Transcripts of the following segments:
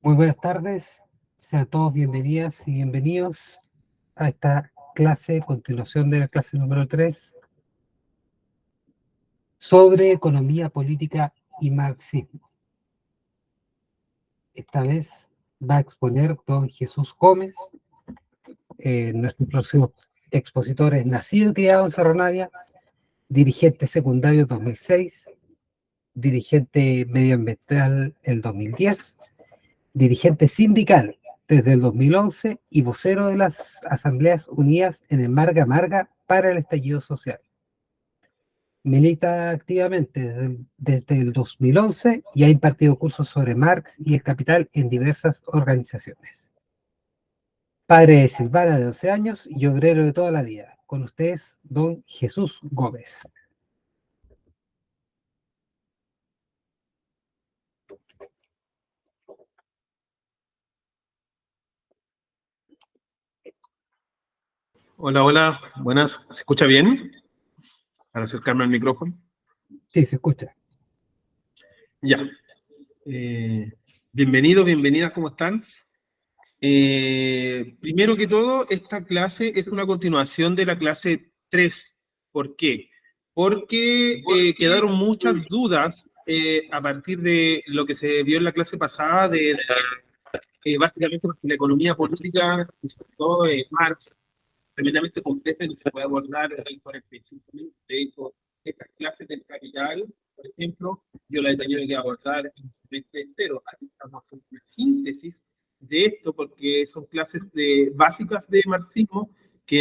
Muy buenas tardes, sean todos bienvenidas y bienvenidos a esta clase, continuación de la clase número 3, sobre economía política y marxismo. Esta vez va a exponer don Jesús Gómez, nuestro próximo expositor es nacido y criado en Cerro Navia, dirigente secundario 2006, dirigente medioambiental el 2010, dirigente sindical desde el 2011 y vocero de las Asambleas Unidas en el Marga Marga para el estallido social. Milita activamente desde el 2011 y ha impartido cursos sobre Marx y el capital en diversas organizaciones. Padre de Silvana, de 11 años, y obrero de toda la vida. Con ustedes, don Jesús Gómez. Hola, hola, buenas. ¿Se escucha bien? Para acercarme al micrófono. Sí, se escucha. Ya. Bienvenidos, bienvenidas, ¿cómo están? Primero que todo, esta clase es una continuación de la clase 3. ¿Por qué? Porque quedaron muchas dudas a partir de lo que se vio en la clase pasada, básicamente porque la economía política, sobre todo Marx, tremendamente compleja y no se puede abordar con el principio. De hecho, estas clases del capital, por ejemplo, yo las he tenido que abordar en un semestre entero. Aquí estamos haciendo una síntesis de esto porque son clases básicas de marxismo que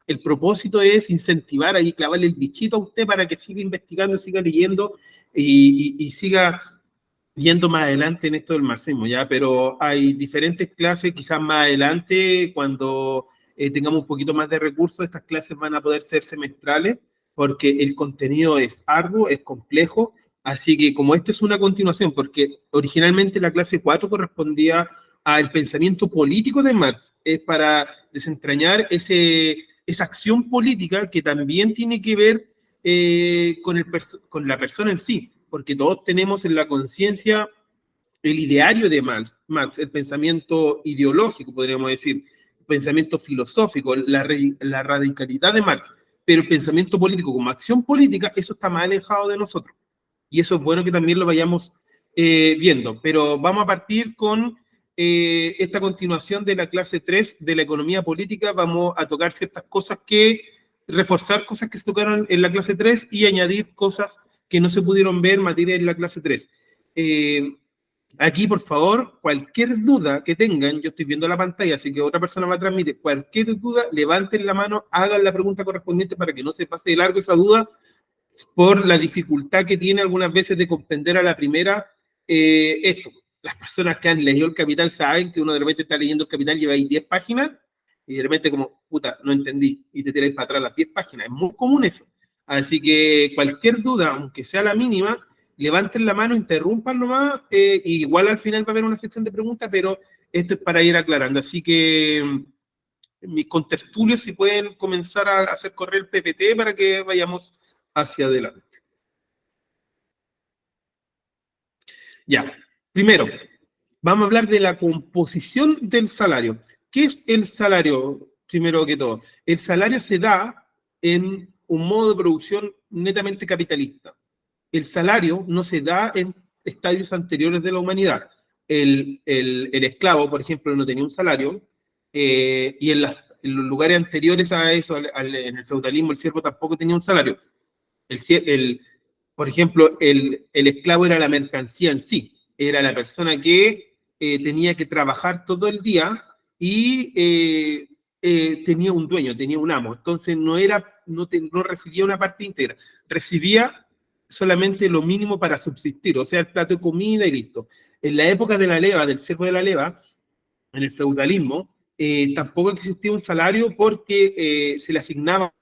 el propósito es incentivar y clavarle el bichito a usted para que siga investigando, siga leyendo y siga yendo más adelante en esto del marxismo, ¿ya? Pero hay diferentes clases, quizás más adelante, cuando tengamos un poquito más de recursos, estas clases van a poder ser semestrales, porque el contenido es arduo, es complejo, así que como esta es una continuación, porque originalmente la clase 4 correspondía al pensamiento político de Marx, es para desentrañar esa acción política que también tiene que ver con la persona en sí, porque todos tenemos en la conciencia el ideario de Marx, el pensamiento ideológico, podríamos decir, el pensamiento filosófico, la radicalidad de Marx, pero el pensamiento político como acción política, eso está más alejado de nosotros. Y eso es bueno que también lo vayamos viendo. Pero vamos a partir con esta continuación de la clase 3 de la economía política. Vamos a tocar ciertas cosas reforzar cosas que se tocaron en la clase 3 y añadir cosas que no se pudieron ver materia en la clase 3. Aquí, por favor, cualquier duda que tengan, yo estoy viendo la pantalla, así que otra persona va a transmitir, cualquier duda, levanten la mano, hagan la pregunta correspondiente para que no se pase de largo esa duda por la dificultad que tiene algunas veces de comprender a la primera esto. Las personas que han leído El Capital saben que uno de repente está leyendo El Capital, lleva ahí 10 páginas y de repente como, puta, no entendí, y te tiráis para atrás las 10 páginas. Es muy común eso. Así que cualquier duda, aunque sea la mínima, levanten la mano, interrumpan nomás, y igual al final va a haber una sección de preguntas, pero esto es para ir aclarando. Así que mis contertulios si pueden comenzar a hacer correr el PPT para que vayamos hacia adelante. Ya, primero, vamos a hablar de la composición del salario. ¿Qué es el salario, primero que todo? El salario se da en un modo de producción netamente capitalista. El salario no se da en estadios anteriores de la humanidad. El esclavo, por ejemplo, no tenía un salario, y en los lugares anteriores a eso, en el feudalismo, el siervo tampoco tenía un salario. Por ejemplo, el esclavo era la mercancía en sí, era la persona que tenía que trabajar todo el día y tenía un dueño, tenía un amo. Entonces no recibía una parte íntegra, recibía solamente lo mínimo para subsistir, o sea, el plato de comida y listo. En la época de la leva, del cerco de la leva, en el feudalismo, tampoco existía un salario porque se le asignaba.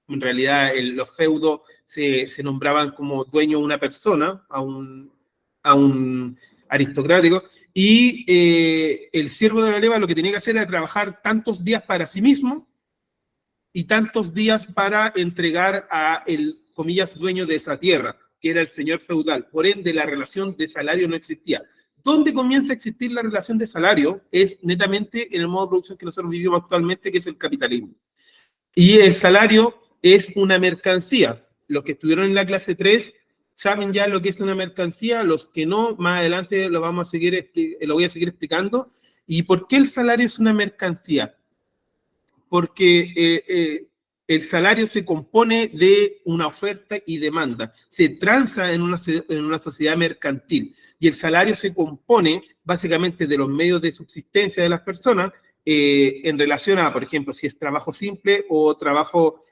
En realidad, los feudos se nombraban como dueño de una persona, a un aristocrático, y el siervo de la leva lo que tenía que hacer era trabajar tantos días para sí mismo y tantos días para entregar a el, comillas, dueño de esa tierra, que era el señor feudal. Por ende, la relación de salario no existía. ¿Dónde comienza a existir la relación de salario? Es netamente en el modo de producción que nosotros vivimos actualmente, que es el capitalismo. Y el salario es una mercancía. Los que estuvieron en la clase 3 saben ya lo que es una mercancía, los que no, más adelante lo vamos a seguir, lo voy a seguir explicando. ¿Y por qué el salario es una mercancía? Porque el salario se compone de una oferta y demanda, se transa en una sociedad mercantil, y el salario se compone básicamente de los medios de subsistencia de las personas en relación a, por ejemplo, si es trabajo simple o trabajo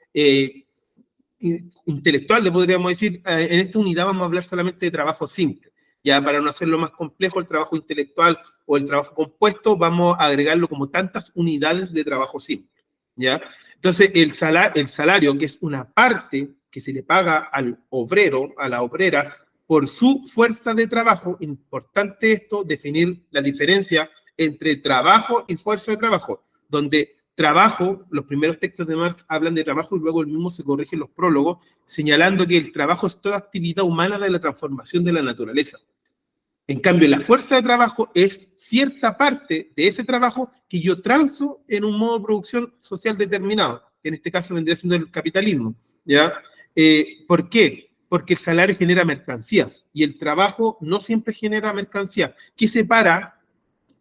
intelectual, le podríamos decir. En esta unidad vamos a hablar solamente de trabajo simple. Ya para no hacerlo más complejo, el trabajo intelectual o el trabajo compuesto, vamos a agregarlo como tantas unidades de trabajo simple. ¿Ya? Entonces, el salario, que es una parte que se le paga al obrero, a la obrera, por su fuerza de trabajo. Importante esto, definir la diferencia entre trabajo y fuerza de trabajo, donde trabajo, los primeros textos de Marx hablan de trabajo y luego el mismo se corrige en los prólogos, señalando que el trabajo es toda actividad humana de la transformación de la naturaleza. En cambio, la fuerza de trabajo es cierta parte de ese trabajo que yo transo en un modo de producción social determinado, que en este caso vendría siendo el capitalismo. ¿Ya? ¿Por qué? Porque el salario genera mercancías y el trabajo no siempre genera mercancías. ¿Qué separa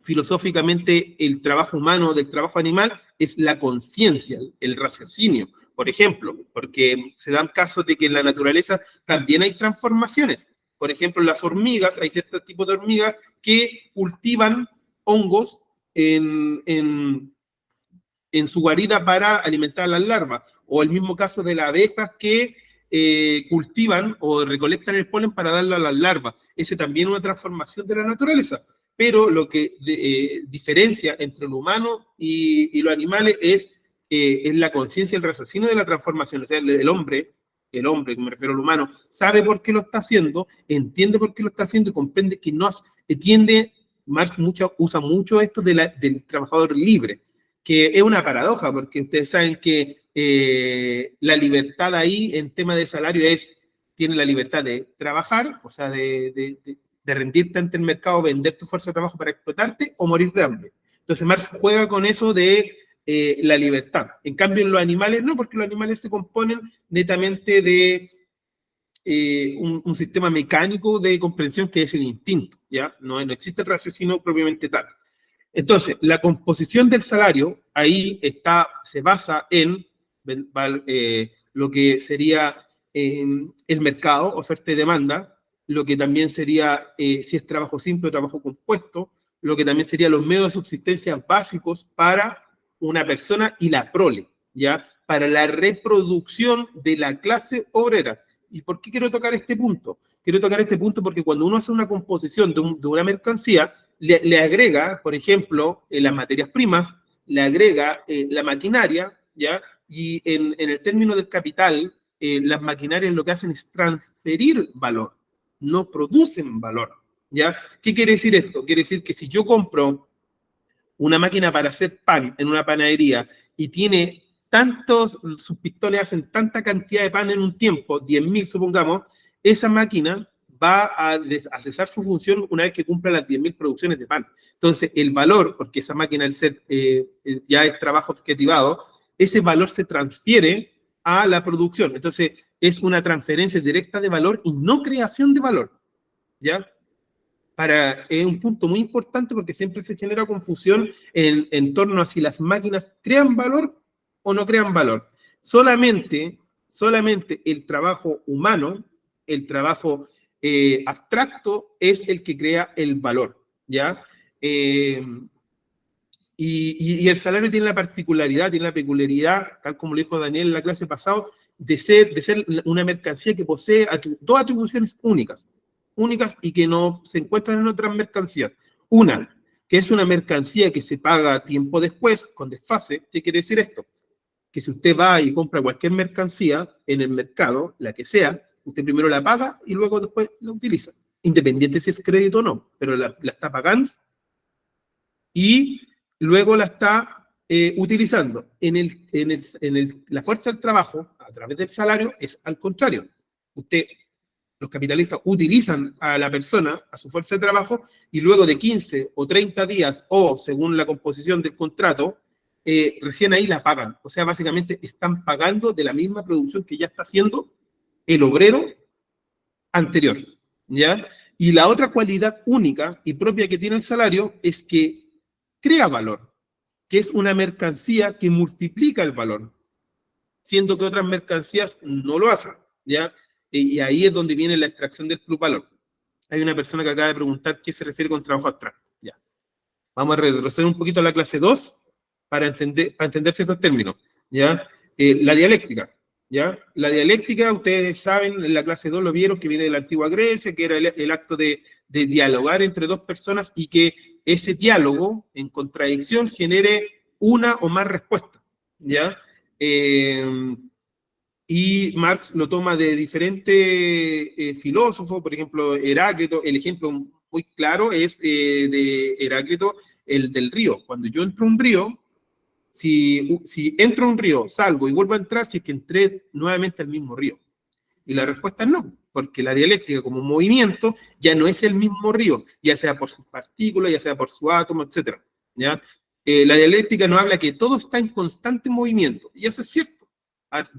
filosóficamente el trabajo humano del trabajo animal? Es la conciencia, el raciocinio, por ejemplo, porque se dan casos de que en la naturaleza también hay transformaciones. Por ejemplo, las hormigas, hay ciertos tipos de hormigas que cultivan hongos en su guarida para alimentar a las larvas, o el mismo caso de las abejas que cultivan o recolectan el polen para darlo a las larvas. Ese también es una transformación de la naturaleza. Pero lo que diferencia entre lo humano y los animales es la conciencia, el raciocinio de la transformación. O sea, el hombre, que me refiero al humano, sabe por qué lo está haciendo, entiende por qué lo está haciendo y comprende que no entiende. Marx usa mucho esto del trabajador libre, que es una paradoja, porque ustedes saben que la libertad ahí en tema de salario tiene la libertad de trabajar, o sea, de rendirte ante el mercado, vender tu fuerza de trabajo para explotarte o morir de hambre. Entonces Marx juega con eso de la libertad. En cambio, en los animales no, porque los animales se componen netamente de un sistema mecánico de comprensión que es el instinto, ¿ya? No existe el raciocinio propiamente tal. Entonces, la composición del salario ahí se basa en lo que sería el mercado, oferta y demanda, lo que también sería, si es trabajo simple o trabajo compuesto, lo que también serían los medios de subsistencia básicos para una persona y la prole, ¿ya? Para la reproducción de la clase obrera. ¿Y por qué quiero tocar este punto? Quiero tocar este punto porque cuando uno hace una composición de una mercancía, le agrega, por ejemplo, las materias primas, le agrega la maquinaria, ¿ya? Y en el término del capital, las maquinarias lo que hacen es transferir valor, no producen valor, ¿ya? ¿Qué quiere decir esto? Quiere decir que si yo compro una máquina para hacer pan en una panadería y tiene sus pistones hacen tanta cantidad de pan en un tiempo, 10.000 supongamos, esa máquina va a cesar su función una vez que cumpla las 10.000 producciones de pan. Entonces, el valor, porque esa máquina al ser ya es trabajo objetivado, ese valor se transfiere a la producción. Entonces, es una transferencia directa de valor y no creación de valor, ¿ya? Es un punto muy importante porque siempre se genera confusión en torno a si las máquinas crean valor o no crean valor. Solamente el trabajo humano, el trabajo abstracto, es el que crea el valor, ¿ya? Y el salario tiene la particularidad, tiene la peculiaridad, tal como lo dijo Daniel en la clase pasada, de ser una mercancía que posee dos atribuciones únicas y que no se encuentran en otras mercancías. Una, que es una mercancía que se paga tiempo después, con desfase. ¿Qué quiere decir esto? Que si usted va y compra cualquier mercancía en el mercado, la que sea, usted primero la paga y luego después la utiliza, independiente si es crédito o no, pero la está pagando y luego la está utilizando. La fuerza del trabajo, a través del salario, es al contrario. Usted los capitalistas utilizan a la persona, a su fuerza de trabajo, y luego de 15 o 30 días, o según la composición del contrato, recién ahí la pagan. O sea, básicamente están pagando de la misma producción que ya está haciendo el obrero anterior, ¿ya? Y la otra cualidad única y propia que tiene el salario es que crea valor, que es una mercancía que multiplica el valor, siendo que otras mercancías no lo hacen, ¿ya? Y ahí es donde viene la extracción del plusvalor. Hay una persona que acaba de preguntar qué se refiere con trabajo abstracto. Ya. Vamos a retroceder un poquito a la clase 2 para entender ciertos términos, ¿ya? La dialéctica, ¿ya? La dialéctica, ustedes saben, en la clase 2 lo vieron, que viene de la antigua Grecia, que era el acto de dialogar entre dos personas y que ese diálogo, en contradicción, genere una o más respuestas, ¿ya? Y Marx lo toma de diferentes filósofos, por ejemplo, Heráclito. El ejemplo muy claro es de Heráclito, el del río. Cuando yo entro a un río, si entro a un río, salgo y vuelvo a entrar, si es que entré nuevamente al mismo río. Y la respuesta es no, porque la dialéctica como movimiento ya no es el mismo río, ya sea por sus partículas, ya sea por su átomo, etc. ¿Ya? La dialéctica nos habla que todo está en constante movimiento, y eso es cierto.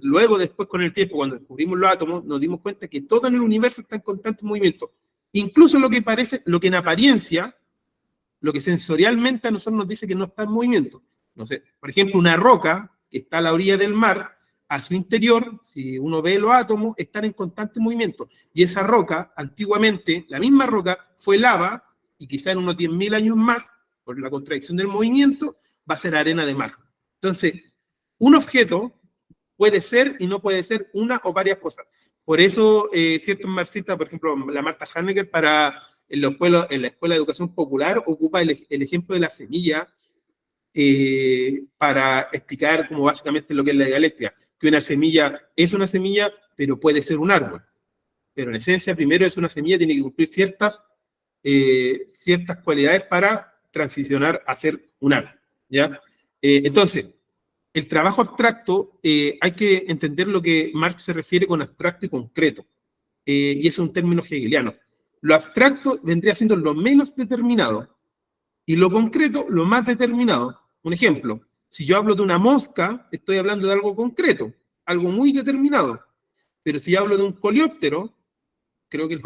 Luego, después, con el tiempo, cuando descubrimos los átomos, nos dimos cuenta que todo en el universo está en constante movimiento. Incluso lo que parece, lo que en apariencia, lo que sensorialmente a nosotros nos dice que no está en movimiento. No sé, por ejemplo, una roca que está a la orilla del mar, a su interior, si uno ve los átomos, están en constante movimiento. Y esa roca, antiguamente, la misma roca, fue lava, y quizá en unos 10.000 años más, por la contradicción del movimiento, va a ser arena de mar. Entonces, un objeto puede ser y no puede ser una o varias cosas. Por eso, ciertos marxistas, por ejemplo, la Marta Hanecker, en la Escuela de Educación Popular, ocupa el ejemplo de la semilla para explicar como básicamente lo que es la dialéctica. Que una semilla es una semilla, pero puede ser un árbol. Pero en esencia, primero es una semilla, tiene que cumplir ciertas cualidades para transicionar a ser un árbol, ¿ya? Entonces, el trabajo abstracto, hay que entender lo que Marx se refiere con abstracto y concreto, y es un término hegeliano. Lo abstracto vendría siendo lo menos determinado, y lo concreto lo más determinado. Un ejemplo, si yo hablo de una mosca, estoy hablando de algo concreto, algo muy determinado, pero si hablo de un coleóptero, creo que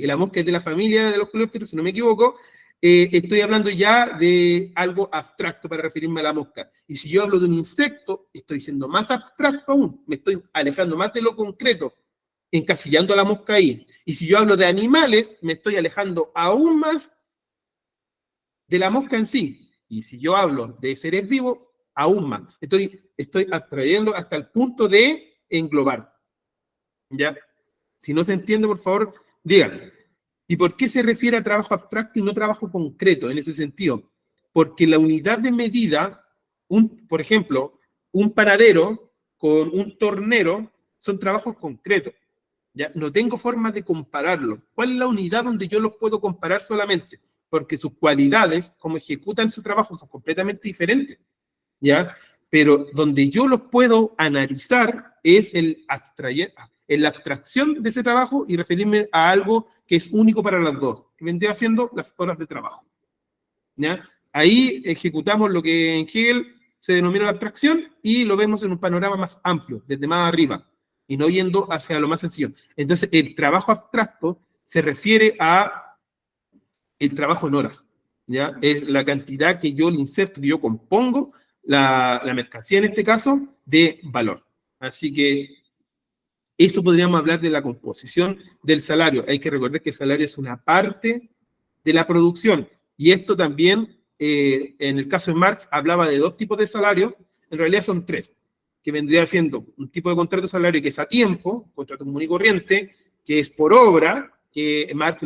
la mosca es de la familia de los coleópteros, si no me equivoco, estoy hablando ya de algo abstracto para referirme a la mosca. Y si yo hablo de un insecto, estoy siendo más abstracto aún, me estoy alejando más de lo concreto, encasillando a la mosca ahí. Y si yo hablo de animales, me estoy alejando aún más de la mosca en sí. Y si yo hablo de seres vivos, aún más. Estoy abstrayendo hasta el punto de englobar. ¿Ya? Si no se entiende, por favor, digan. ¿Y por qué se refiere a trabajo abstracto y no trabajo concreto en ese sentido? Porque la unidad de medida, por ejemplo, un panadero con un tornero, son trabajos concretos. ¿Ya? No tengo forma de compararlos. ¿Cuál es la unidad donde yo los puedo comparar solamente? Porque sus cualidades, como ejecutan su trabajo, son completamente diferentes. ¿Ya? Pero donde yo los puedo analizar es en la abstracción de ese trabajo y referirme a algo que es único para las dos, que vendría siendo las horas de trabajo. ¿Ya? Ahí ejecutamos lo que en Hegel se denomina la abstracción y lo vemos en un panorama más amplio, desde más arriba, y no yendo hacia lo más sencillo. Entonces, el trabajo abstracto se refiere a el trabajo en horas, ¿ya? Es la cantidad que yo le inserto, que yo compongo, la mercancía en este caso, de valor. Así que eso podríamos hablar de la composición del salario. Hay que recordar que el salario es una parte de la producción. Y esto también, en el caso de Marx, hablaba de dos tipos de salario. En realidad son tres, que vendría siendo un tipo de contrato de salario que es a tiempo, contrato común y corriente, que es por obra, que Marx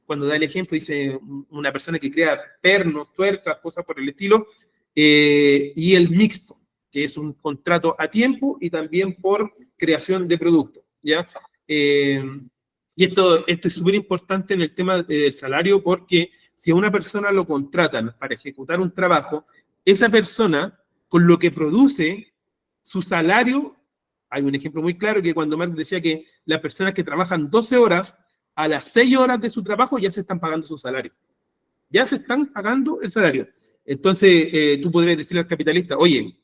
cuando da el ejemplo dice una persona que crea pernos, tuercas, cosas por el estilo, y el mixto, que es un contrato a tiempo y también por creación de productos, ¿ya? Y esto es súper importante en el tema del salario, porque si a una persona lo contratan para ejecutar un trabajo, esa persona, con lo que produce, su salario Hay un ejemplo muy claro que cuando Marx decía que las personas que trabajan 12 horas, a las 6 horas de su trabajo ya se están pagando su salario. Ya se están pagando el salario. Entonces, tú podrías decirle al capitalista, oye,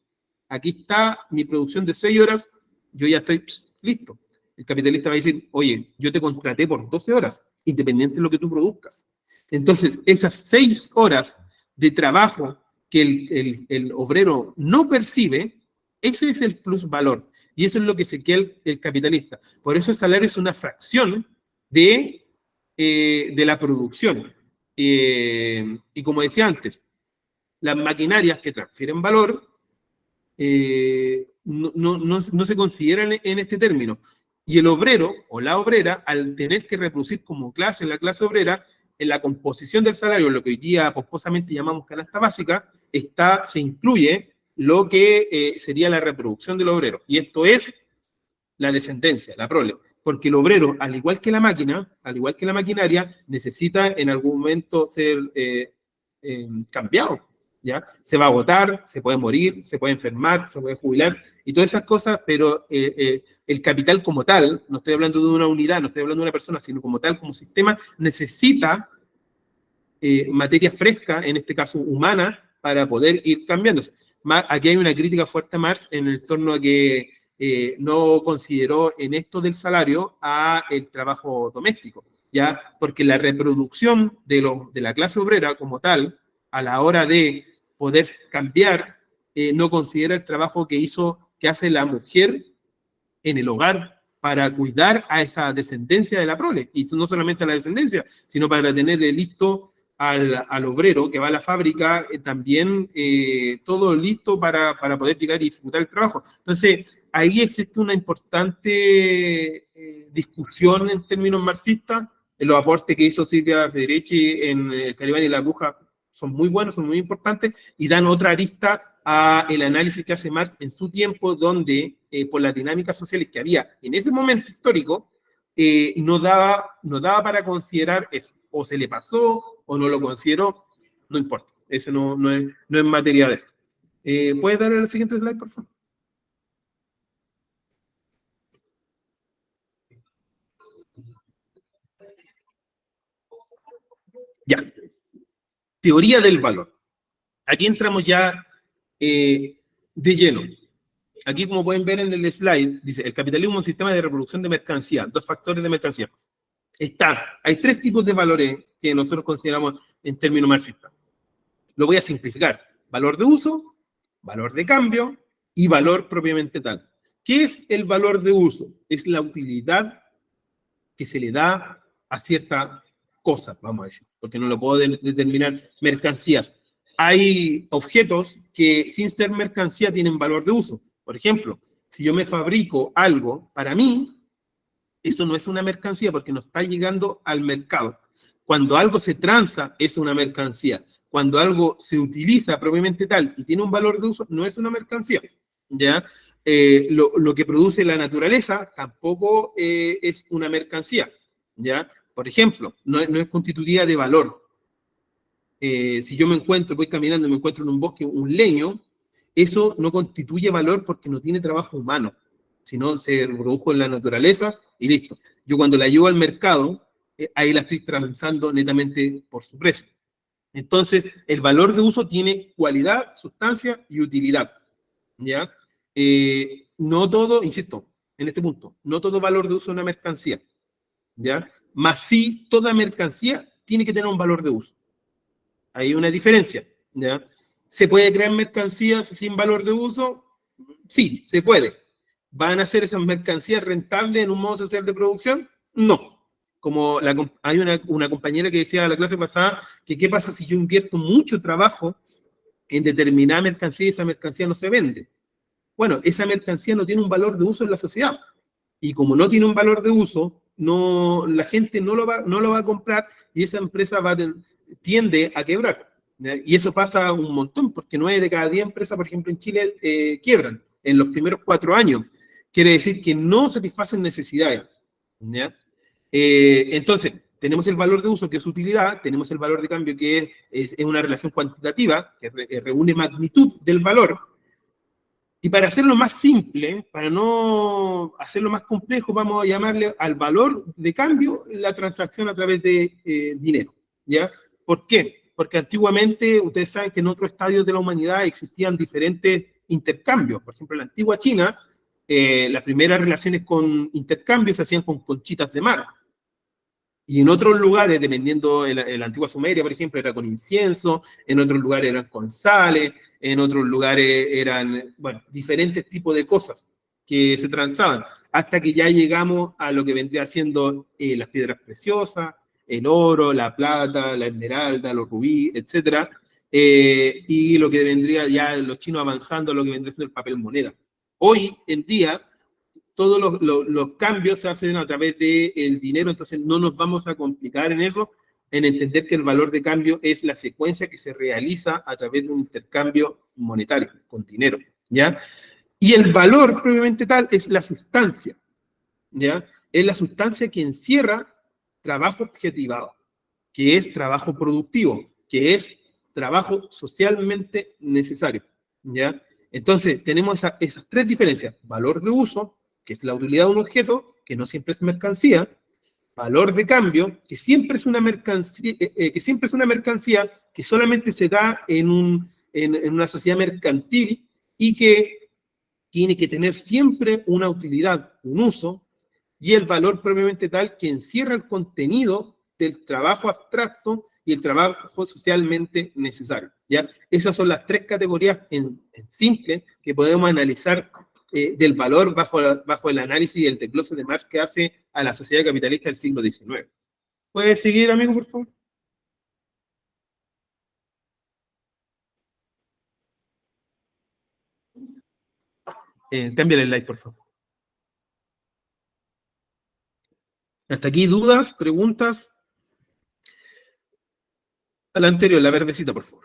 aquí está mi producción de 6 horas, yo ya estoy listo. El capitalista va a decir, oye, yo te contraté por 12 horas, independiente de lo que tú produzcas. Entonces, esas 6 horas de trabajo que el obrero no percibe, ese es el plusvalor. Y eso es lo que se queda el capitalista. Por eso el salario es una fracción de la producción. Y como decía antes, las maquinarias que transfieren valor no se consideran en este término. Y el obrero o la obrera, al tener que reproducir como clase, la clase obrera, en la composición del salario, lo que hoy día pomposamente llamamos canasta básica, se incluye lo que sería la reproducción del obrero. Y esto es la descendencia, la prole. Porque el obrero, al igual que la máquina, al igual que la maquinaria, necesita en algún momento ser cambiado. ¿Ya? Se va a agotar, se puede morir, se puede enfermar, se puede jubilar y todas esas cosas, pero el capital como tal, no estoy hablando de una unidad, no estoy hablando de una persona, sino como tal, como sistema, necesita materia fresca, en este caso humana, para poder ir cambiándose. Aquí hay una crítica fuerte a Marx en el torno a que no consideró en esto del salario a el trabajo doméstico, ¿ya? Porque la reproducción de la clase obrera como tal, a la hora de poder cambiar, no considera el trabajo que hace la mujer en el hogar para cuidar a esa descendencia de la prole, y no solamente a la descendencia, sino para tenerle listo al obrero que va a la fábrica, también todo listo para poder llegar y ejecutar el trabajo. Entonces, ahí existe una importante discusión en términos marxistas. Los aportes que hizo Silvia Federici en El Calibán y la Bruja son muy buenos, son muy importantes, y dan otra arista a el análisis que hace Marx en su tiempo, donde por las dinámicas sociales que había en ese momento histórico, no daba para considerar eso. O se le pasó, o no lo consideró, no importa. Eso no es materia de esto. ¿Puedes dar el siguiente slide, por favor? Ya. Teoría del valor. Aquí entramos ya de lleno. Aquí, como pueden ver en el slide, dice, el capitalismo es un sistema de reproducción de mercancía, 2 factores de mercancía. Hay 3 tipos de valores que nosotros consideramos en términos marxistas. Lo voy a simplificar. Valor de uso, valor de cambio y valor propiamente tal. ¿Qué es el valor de uso? Es la utilidad que se le da a cierta cosa, vamos a decir, porque no lo puedo determinar mercancías. Hay objetos que sin ser mercancía tienen valor de uso. Por ejemplo, si yo me fabrico algo para mí, eso no es una mercancía porque no está llegando al mercado. Cuando algo se transa, es una mercancía. Cuando algo se utiliza propiamente tal y tiene un valor de uso, no es una mercancía. ¿Ya? Lo que produce la naturaleza tampoco es una mercancía. ¿Ya? Por ejemplo, no es constitutiva de valor. Si yo voy caminando y me encuentro en un bosque un leño, eso no constituye valor porque no tiene trabajo humano, sino se produjo en la naturaleza y listo. Yo cuando la llevo al mercado, ahí la estoy transando netamente por su precio. Entonces, el valor de uso tiene cualidad, sustancia y utilidad. ¿Ya? No todo, insisto, en este punto, no todo valor de uso es una mercancía. ¿Ya? Más sí, toda mercancía tiene que tener un valor de uso. Hay una diferencia. ¿Ya? ¿Se puede crear mercancías sin valor de uso? Sí, se puede. ¿Van a ser esas mercancías rentables en un modo social de producción? No. Como hay una compañera que decía en la clase pasada que qué pasa si yo invierto mucho trabajo en determinada mercancía y esa mercancía no se vende. Bueno, esa mercancía no tiene un valor de uso en la sociedad. Y como no tiene un valor de uso, la gente no lo va a comprar y esa empresa tiende a quebrar. Y eso pasa un montón, porque 9 de cada 10 empresas, por ejemplo, en Chile, quiebran en los primeros 4 años. Quiere decir que no satisfacen necesidades. ¿Ya? Entonces, tenemos el valor de uso, que es utilidad, tenemos el valor de cambio, que es una relación cuantitativa, que reúne magnitud del valor, Y para hacerlo más simple, para no hacerlo más complejo, vamos a llamarle al valor de cambio la transacción a través de dinero, ¿ya? ¿Por qué? Porque antiguamente, ustedes saben que en otros estadios de la humanidad existían diferentes intercambios. Por ejemplo, en la antigua China, las primeras relaciones con intercambios se hacían con conchitas de mar. Y en otros lugares, dependiendo, en la antigua Sumeria, por ejemplo, era con incienso, en otros lugares eran con sales, en otros lugares eran, bueno, diferentes tipos de cosas que se transaban, hasta que ya llegamos a lo que vendría siendo las piedras preciosas, el oro, la plata, la esmeralda, los rubíes, etc. Y lo que vendría ya los chinos avanzando a lo que vendría siendo el papel moneda. Hoy en día, todos los cambios se hacen a través del dinero, entonces no nos vamos a complicar en eso, en entender que el valor de cambio es la secuencia que se realiza a través de un intercambio monetario, con dinero, ¿ya? Y el valor, propiamente tal, es la sustancia, ¿ya? Es la sustancia que encierra trabajo objetivado, que es trabajo productivo, que es trabajo socialmente necesario, ¿ya? Entonces, tenemos esas tres diferencias: valor de uso, que es la utilidad de un objeto, que no siempre es mercancía; valor de cambio, que siempre es una mercancía, que solamente se da en una sociedad mercantil y que tiene que tener siempre una utilidad, un uso; y el valor propiamente tal, que encierra el contenido del trabajo abstracto y el trabajo socialmente necesario, ¿ya? Esas son las tres categorías en simple que podemos analizar del valor bajo el análisis y el desglose de Marx que hace a la sociedad capitalista del siglo XIX. ¿Puedes seguir, amigo, por favor? Cámbiale el like, por favor. Hasta aquí, ¿dudas, preguntas? A la anterior, la verdecita, por favor.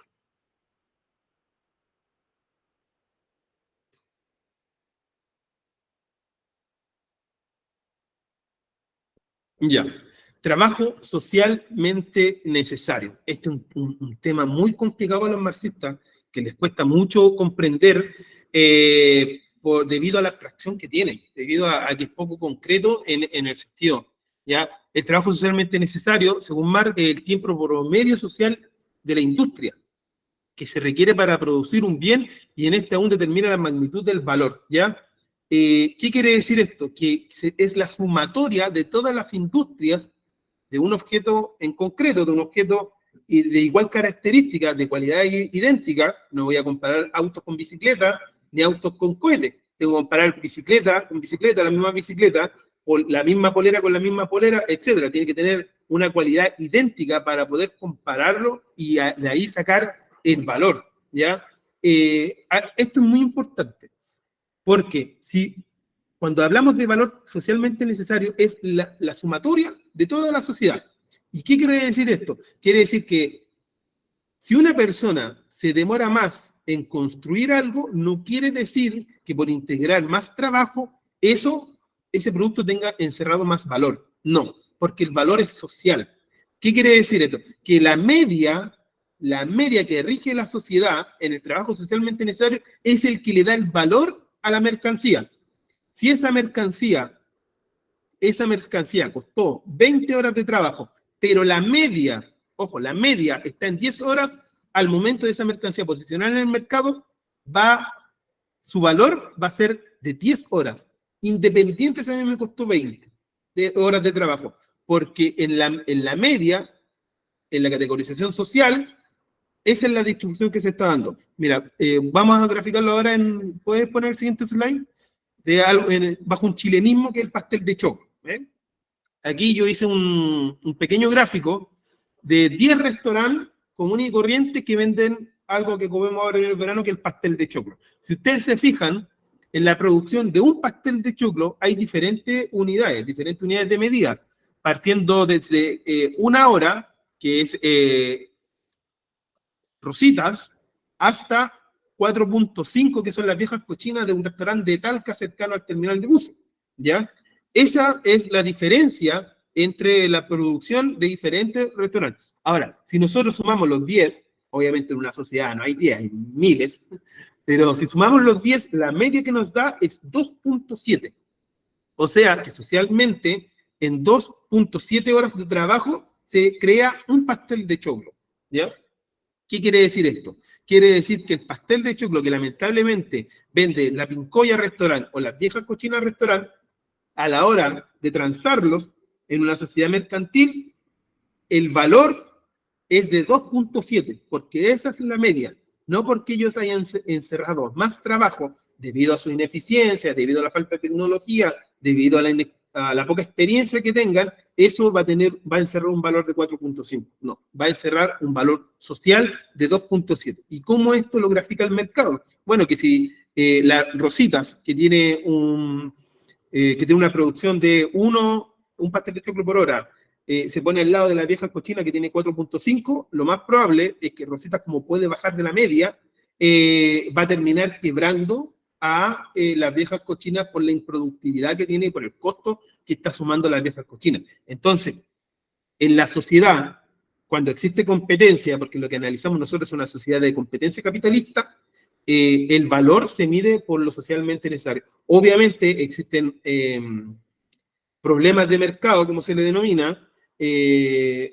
Ya. Trabajo socialmente necesario. Este es un tema muy complicado a los marxistas, que les cuesta mucho comprender debido a la abstracción que tiene, debido a que es poco concreto en el sentido. ¿Ya? El trabajo socialmente necesario, según Marx, es el tiempo promedio social de la industria, que se requiere para producir un bien, y en este aún determina la magnitud del valor, ¿ya? ¿Qué quiere decir esto? Que es la sumatoria de todas las industrias de un objeto en concreto, de un objeto de igual característica, de cualidad idéntica. No voy a comparar autos con bicicleta, ni autos con cohetes. Tengo que comparar bicicleta con bicicleta, la misma bicicleta, o la misma polera con la misma polera, etcétera. Tiene que tener una cualidad idéntica para poder compararlo y de ahí sacar el valor, ¿ya? Esto es muy importante, porque cuando hablamos de valor socialmente necesario, es la sumatoria de toda la sociedad. ¿Y qué quiere decir esto? Quiere decir que si una persona se demora más en construir algo, no quiere decir que por integrar más trabajo, ese producto tenga encerrado más valor. No, porque el valor es social. ¿Qué quiere decir esto? Que la media que rige la sociedad en el trabajo socialmente necesario es el que le da el valor a la mercancía. Si esa mercancía costó 20 horas de trabajo, pero la media, ojo, la media está en 10 horas, al momento de esa mercancía posicionar en el mercado, su valor va a ser de 10 horas, independiente si a mí me costó 20 horas de trabajo, porque en la media, en la categorización social, esa es la distribución que se está dando. Mira, vamos a graficarlo ahora ¿puedes poner el siguiente slide? Bajo un chilenismo que es el pastel de choclo. Aquí yo hice un pequeño gráfico de 10 restaurantes comunes y corrientes que venden algo que comemos ahora en el verano, que es el pastel de choclo. Si ustedes se fijan, en la producción de un pastel de choclo hay diferentes unidades de medida, partiendo desde una hora, que es rositas, hasta 4.5, que son las viejas cochinas de un restaurante de Talca cercano al terminal de buses, ¿ya? Esa es la diferencia entre la producción de diferentes restaurantes. Ahora, si nosotros sumamos los 10, obviamente en una sociedad no hay 10, hay miles, Pero si sumamos los 10, la media que nos da es 2.7. O sea que socialmente, en 2.7 horas de trabajo, se crea un pastel de choclo, ¿ya? ¿Qué quiere decir esto? Quiere decir que el pastel de choclo que lamentablemente vende la Pincoya Restaurant o las Viejas Cochinas Restaurant, a la hora de transarlos en una sociedad mercantil, el valor es de 2.7, porque esa es la media, no porque ellos hayan encerrado más trabajo debido a su ineficiencia, debido a la falta de tecnología, debido a la poca experiencia que tengan, eso va a encerrar un valor de 4.5. No, va a encerrar un valor social de 2.7. ¿Y cómo esto lo grafica el mercado? Bueno, que si las Rositas, que tiene una producción de un pastel de choclo por hora, se pone al lado de la Vieja Cochina que tiene 4.5, lo más probable es que Rositas, como puede bajar de la media, va a terminar quebrando a las Viejas Cochinas por la improductividad que tiene y por el costo que está sumando las Viejas Cochinas. Entonces, en la sociedad, cuando existe competencia, porque lo que analizamos nosotros es una sociedad de competencia capitalista, el valor se mide por lo socialmente necesario. Obviamente existen problemas de mercado, como se le denomina,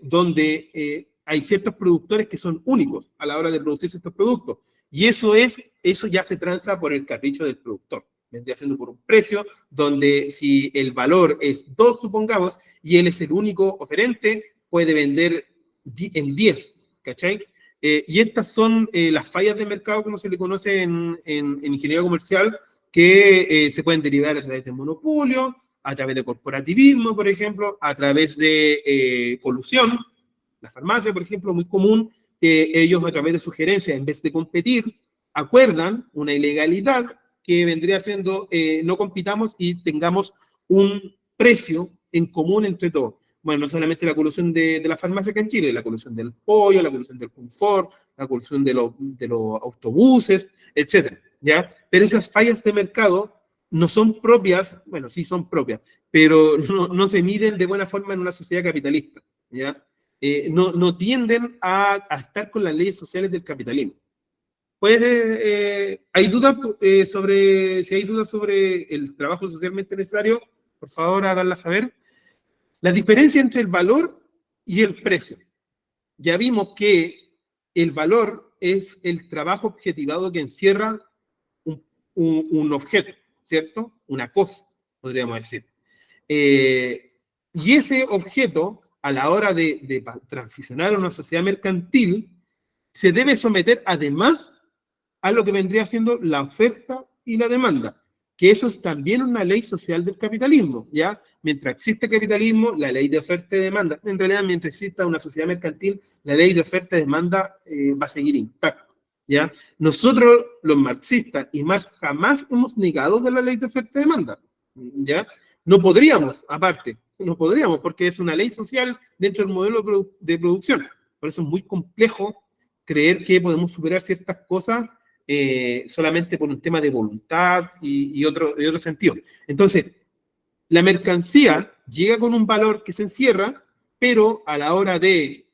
donde hay ciertos productores que son únicos a la hora de producir estos productos. Y eso ya se transa por el capricho del productor. Vendría siendo por un precio, donde si el valor es 2, supongamos, y él es el único oferente, puede vender en 10, ¿cachai? Y estas son las fallas de mercado, como se le conoce en ingeniería comercial, que se pueden derivar a través del monopolio, a través de corporativismo, por ejemplo, a través de colusión. La farmacia, por ejemplo, muy común, que ellos a través de sugerencias, en vez de competir, acuerdan una ilegalidad que vendría siendo no compitamos y tengamos un precio en común entre todos. Bueno, no solamente la colusión de la farmacia acá en Chile, la colusión del pollo, la colusión del confort, la colusión de los autobuses, etcétera, ¿ya? Pero esas fallas de mercado no son propias, bueno, sí son propias, pero no se miden de buena forma en una sociedad capitalista, ¿ya? No tienden a estar con las leyes sociales del capitalismo. Pues, ¿hay dudas si hay dudas sobre el trabajo socialmente necesario? Por favor, háganla saber. La diferencia entre el valor y el precio. Ya vimos que el valor es el trabajo objetivado que encierra un objeto, ¿cierto? Una cosa, podríamos decir. Y ese objeto, a la hora de transicionar a una sociedad mercantil, se debe someter además a lo que vendría siendo la oferta y la demanda, que eso es también una ley social del capitalismo, ¿ya? Mientras existe capitalismo, la ley de oferta y demanda, en realidad mientras exista una sociedad mercantil, la ley de oferta y demanda va a seguir intacta, ¿ya? Nosotros, los marxistas y Marx, jamás hemos negado de la ley de oferta y demanda, ¿ya? No podríamos, aparte, no podríamos, porque es una ley social dentro del modelo de producción. Por eso es muy complejo creer que podemos superar ciertas cosas solamente por un tema de voluntad y otro sentido. Entonces, la mercancía llega con un valor que se encierra, pero a la hora de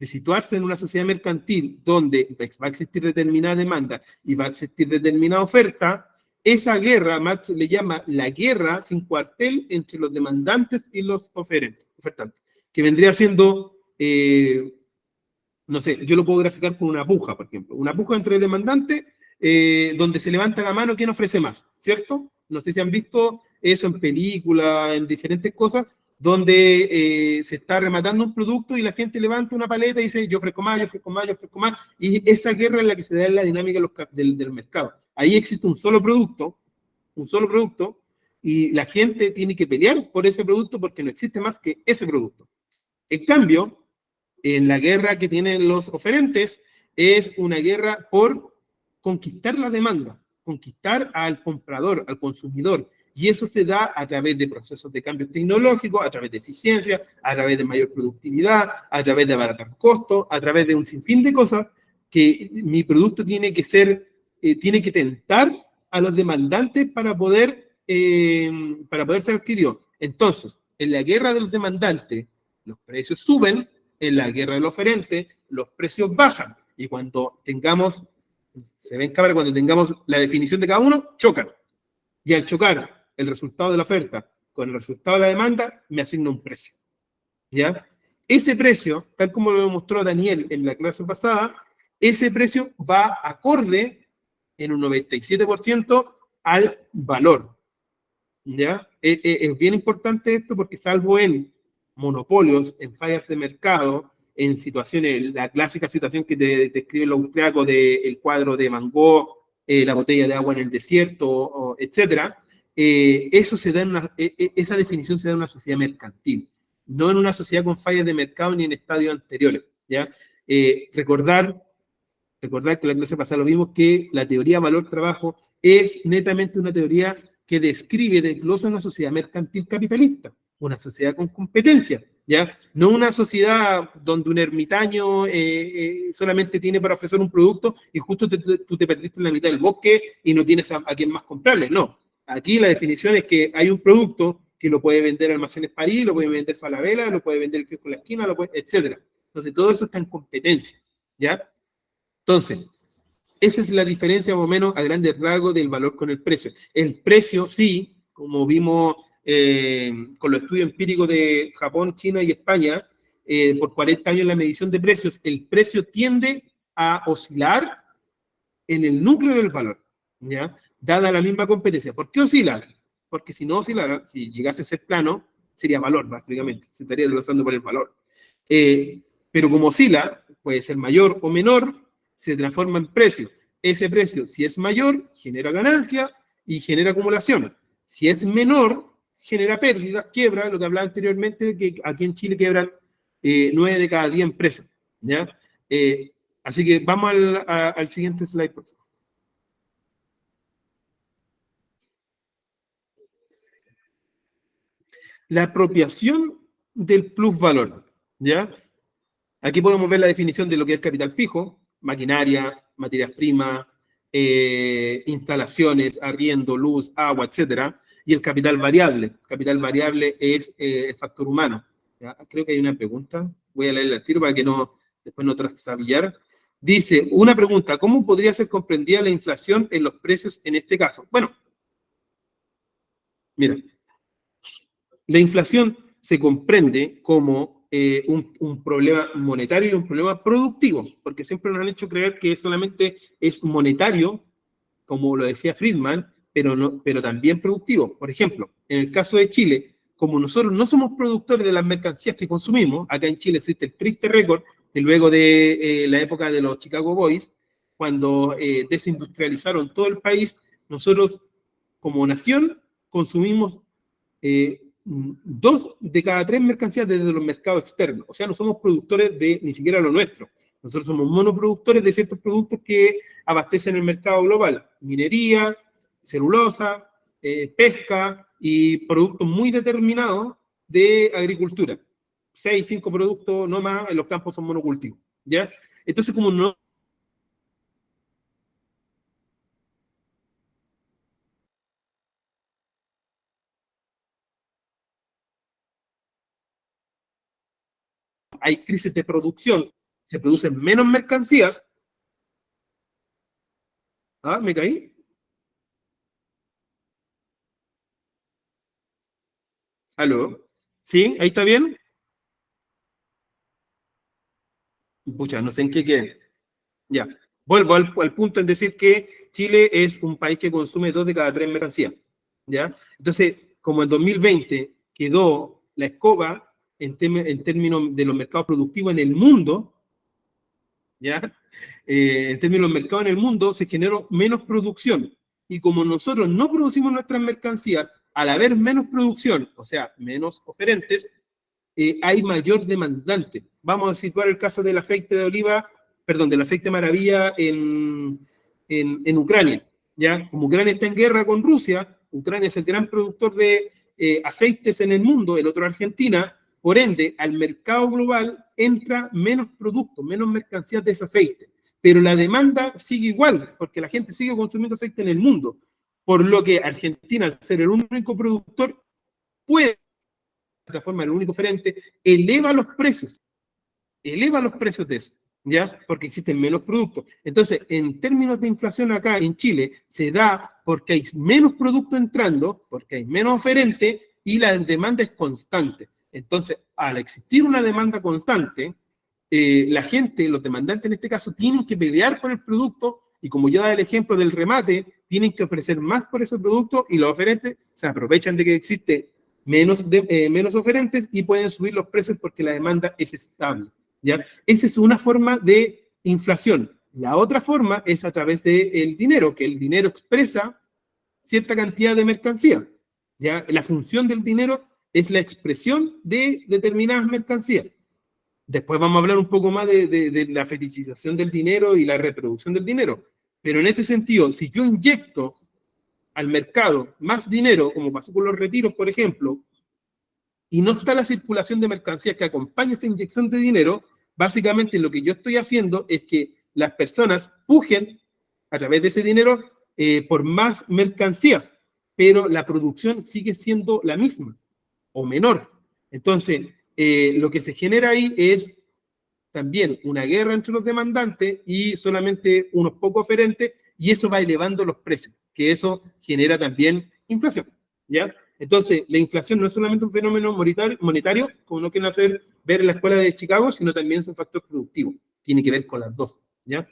situarse en una sociedad mercantil donde va a existir determinada demanda y va a existir determinada oferta, esa guerra, Marx le llama la guerra sin cuartel entre los demandantes y los ofertantes, que vendría siendo no sé, yo lo puedo graficar con una puja, por ejemplo. Una puja entre demandantes, donde se levanta la mano quién ofrece más, ¿cierto? No sé si han visto eso en películas, en diferentes cosas, donde se está rematando un producto y la gente levanta una paleta y dice yo ofrezco más, yo ofrezco más, yo ofrezco más. Y esa guerra es la que se da en la dinámica del mercado. Ahí existe un solo producto, y la gente tiene que pelear por ese producto porque no existe más que ese producto. En cambio, en la guerra que tienen los oferentes, es una guerra por conquistar la demanda, conquistar al comprador, al consumidor, y eso se da a través de procesos de cambio tecnológico, a través de eficiencia, a través de mayor productividad, a través de abaratar costos, a través de un sinfín de cosas que mi producto tiene que ser, tiene que tentar a los demandantes para poder ser adquirido. Entonces, en la guerra de los demandantes, los precios suben, en la guerra del oferente, los precios bajan. Y cuando tengamos Se ve en cámara cuando tengamos la definición de cada uno, chocan. Y al chocar el resultado de la oferta con el resultado de la demanda, me asigna un precio. ¿Ya? Ese precio, tal como lo mostró Daniel en la clase pasada, ese precio va acorde en un 97% al valor. ¿Ya? Es bien importante esto porque salvo en monopolios, en fallas de mercado, en situaciones, la clásica situación que te describe el austriaco del cuadro de Van Gogh, la botella de agua en el desierto, etcétera, eso se da en esa definición se da en una sociedad mercantil, no en una sociedad con fallas de mercado ni en estadios anteriores. ¿Ya? Recordar que la clase pasada lo vimos, que la teoría valor-trabajo es netamente una teoría que describe, desglosa una sociedad mercantil capitalista, una sociedad con competencia, ¿ya? No una sociedad donde un ermitaño solamente tiene para ofrecer un producto y justo tú te perdiste en la mitad del bosque y no tienes a quien más comprarle. No, aquí la definición es que hay un producto que lo puede vender Almacenes París, lo puede vender Falabella, lo puede vender el kiosco en la esquina, etc. Entonces todo eso está en competencia, ¿ya? Entonces, esa es la diferencia más o menos a grandes rasgos del valor con el precio. El precio, sí, como vimos con los estudios empíricos de Japón, China y España, por 40 años en la medición de precios, el precio tiende a oscilar en el núcleo del valor, ¿ya? Dada la misma competencia. ¿Por qué oscila? Porque si no oscilara, si llegase a ser plano, sería valor, básicamente. Se estaría desglosando por el valor. Pero como oscila, puede ser mayor o menor, se transforma en precio. Ese precio, si es mayor, genera ganancia y genera acumulación. Si es menor, genera pérdidas, quiebra, lo que hablaba anteriormente, de que aquí en Chile quiebran 9 de cada 10 empresas, ¿ya? Así que vamos al siguiente slide, por favor. La apropiación del plusvalor, ¿ya? Aquí podemos ver la definición de lo que es capital fijo, maquinaria, materias primas, instalaciones, arriendo, luz, agua, etcétera, y el capital variable. El capital variable es el factor humano. ¿Ya? Creo que hay una pregunta, voy a leerla al tiro para que después no trastabillar. Dice, una pregunta, ¿cómo podría ser comprendida la inflación en los precios en este caso? Bueno, mira, la inflación se comprende como un problema monetario y un problema productivo, porque siempre nos han hecho creer que solamente es monetario, como lo decía Friedman, pero también productivo. Por ejemplo, en el caso de Chile, como nosotros no somos productores de las mercancías que consumimos, acá en Chile existe el triste récord de luego de la época de los Chicago Boys, cuando desindustrializaron todo el país, nosotros como nación consumimos 2 de cada 3 mercancías desde los mercados externos. O sea, no somos productores de ni siquiera lo nuestro. Nosotros somos monoproductores de ciertos productos que abastecen el mercado global. Minería, celulosa, pesca y productos muy determinados de agricultura. 6, 5 productos, no más, en los campos son monocultivos. ¿Ya? Entonces, como no hay crisis de producción, se producen menos mercancías. ¿Ah? ¿Me caí? ¿Aló? ¿Sí? ¿Ahí está bien? Pucha, no sé en qué quede. Ya. Vuelvo al punto en decir que Chile es un país que consume 2 de cada 3 mercancías. ¿Ya? Entonces, como en 2020 quedó la escoba en términos de los mercados productivos en el mundo, ¿ya? En términos de los mercados en el mundo, se generó menos producción. Y como nosotros no producimos nuestras mercancías, al haber menos producción, o sea, menos oferentes, hay mayor demandante. Vamos a situar el caso del aceite de oliva, perdón, del aceite de maravilla en Ucrania. ¿Ya? Como Ucrania está en guerra con Rusia, Ucrania es el gran productor de aceites en el mundo, el otro Argentina, por ende, al mercado global entra menos productos, menos mercancías de ese aceite. Pero la demanda sigue igual, porque la gente sigue consumiendo aceite en el mundo. Por lo que Argentina, al ser el único productor, puede transforma en el único oferente, eleva los precios de eso. ¿ya? Porque existen menos productos. Entonces, en términos de inflación acá en Chile, se da porque hay menos producto entrando, porque hay menos oferente y la demanda es constante. Entonces, al existir una demanda constante, la gente, los demandantes en este caso, tienen que pelear por el producto y como yo daba el ejemplo del remate, tienen que ofrecer más por ese producto y los oferentes se aprovechan de que existe menos oferentes y pueden subir los precios porque la demanda es estable, ¿ya? Esa es una forma de inflación. La otra forma es a través del dinero, que el dinero expresa cierta cantidad de mercancía, ¿ya? La función del dinero es la expresión de determinadas mercancías. Después vamos a hablar un poco más de la fetichización del dinero y la reproducción del dinero. Pero en este sentido, si yo inyecto al mercado más dinero, como pasó con los retiros, por ejemplo, y no está la circulación de mercancías que acompañe esa inyección de dinero, básicamente lo que yo estoy haciendo es que las personas pujen a través de ese dinero por más mercancías, pero la producción sigue siendo la misma o menor. Entonces, lo que se genera ahí es también una guerra entre los demandantes y solamente unos pocos oferentes, y eso va elevando los precios, que eso genera también inflación, ¿ya? Entonces, la inflación no es solamente un fenómeno monetario, como no quieren hacer ver en la escuela de Chicago, sino también es un factor productivo. Tiene que ver con las dos, ¿ya?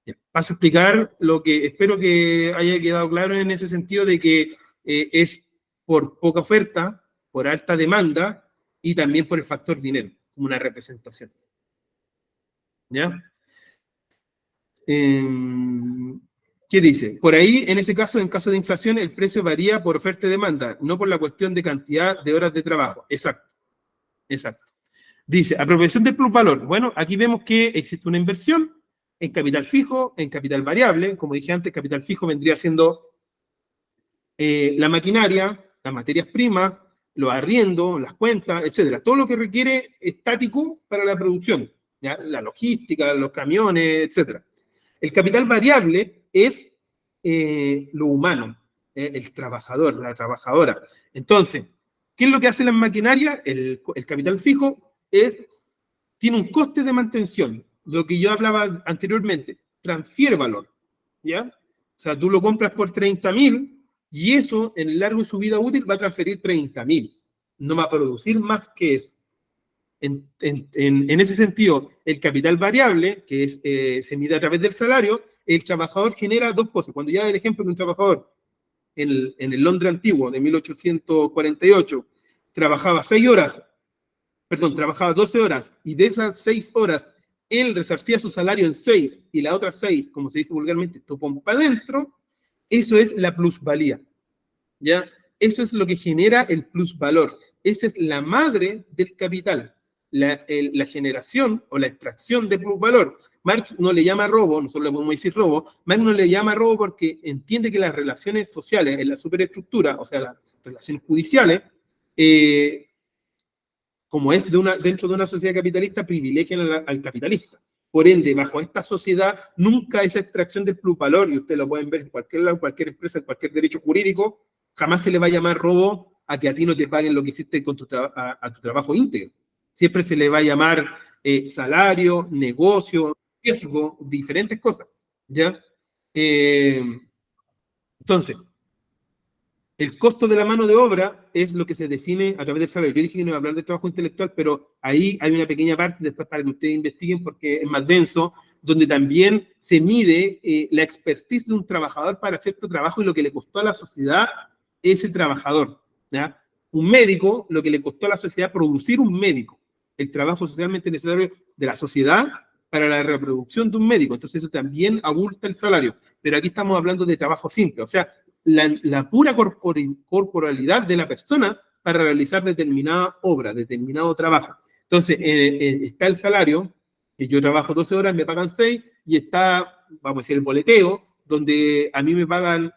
Ya. Paso a explicar lo que espero que haya quedado claro en ese sentido de que es por poca oferta, por alta demanda y también por el factor dinero, como una representación. ¿Ya? ¿Qué dice? Por ahí, en ese caso, en caso de inflación, el precio varía por oferta y demanda, no por la cuestión de cantidad de horas de trabajo. Exacto, exacto. Dice, apropiación del plusvalor. Bueno, aquí vemos que existe una inversión en capital fijo, en capital variable. Como dije antes, capital fijo vendría siendo la maquinaria, las materias primas, los arriendos, las cuentas, etcétera. Todo lo que requiere estático para la producción, ¿ya? La logística, los camiones, etcétera. El capital variable es lo humano, el trabajador, la trabajadora. Entonces, ¿qué es lo que hace la maquinaria? El capital fijo tiene un coste de mantención, lo que yo hablaba anteriormente, transfiere valor, ¿ya? O sea, tú lo compras por 30.000 y eso en el largo de su vida útil va a transferir 30.000, no va a producir más que eso. En ese sentido, el capital variable, que se mide a través del salario, el trabajador genera dos cosas. Cuando ya el ejemplo de un trabajador en el Londres antiguo de 1848 trabajaba 12 horas, y de esas 6 horas, él resarcía su salario en 6, y las otras 6, como se dice vulgarmente, topón para adentro, eso es la plusvalía, ¿ya? Eso es lo que genera el plusvalor. Esa es la madre del capital, la generación o la extracción de plusvalor. Marx no le llama robo, nosotros le podemos decir robo, Marx no le llama robo porque entiende que las relaciones sociales en la superestructura, o sea, las relaciones judiciales, como es dentro de una sociedad capitalista, privilegian al capitalista. Por ende, bajo esta sociedad, nunca esa extracción del plusvalor, y ustedes lo pueden ver en cualquier lado, cualquier empresa, en cualquier derecho jurídico, jamás se le va a llamar robo a que a ti no te paguen lo que hiciste con tu trabajo íntegro. Siempre se le va a llamar salario, negocio, riesgo, diferentes cosas, ¿ya? Entonces, el costo de la mano de obra es lo que se define a través del salario. Yo dije que no iba a hablar de trabajo intelectual, pero ahí hay una pequeña parte, después para que ustedes investiguen, porque es más denso, donde también se mide la expertise de un trabajador para cierto trabajo y lo que le costó a la sociedad ese trabajador, ¿ya? Un médico, lo que le costó a la sociedad producir un médico, el trabajo socialmente necesario de la sociedad para la reproducción de un médico. Entonces eso también abulta el salario. Pero aquí estamos hablando de trabajo simple, o sea, la pura corporalidad de la persona para realizar determinada obra, determinado trabajo. Entonces, está el salario, que yo trabajo 12 horas, me pagan 6, y está, vamos a decir, el boleteo, donde a mí me pagan,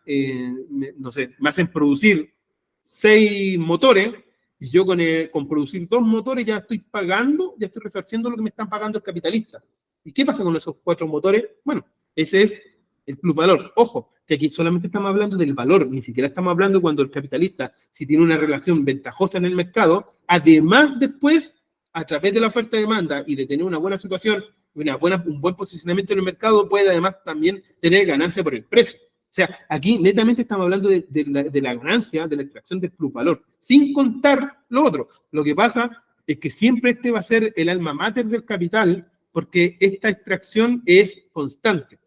no sé, me hacen producir 6 motores, y yo con producir 2 motores ya estoy pagando, ya estoy resarciendo lo que me están pagando el capitalista. ¿Y qué pasa con esos 4 motores? Bueno, ese es el plusvalor. Ojo, que aquí solamente estamos hablando del valor, ni siquiera estamos hablando cuando el capitalista, si tiene una relación ventajosa en el mercado, además después, a través de la oferta y demanda y de tener una buena situación un buen posicionamiento en el mercado puede además también tener ganancia por el precio. O sea, aquí netamente estamos hablando de la ganancia, de la extracción del plusvalor, sin contar lo otro. Lo que pasa es que siempre este va a ser el alma mater del capital, porque esta extracción es constante.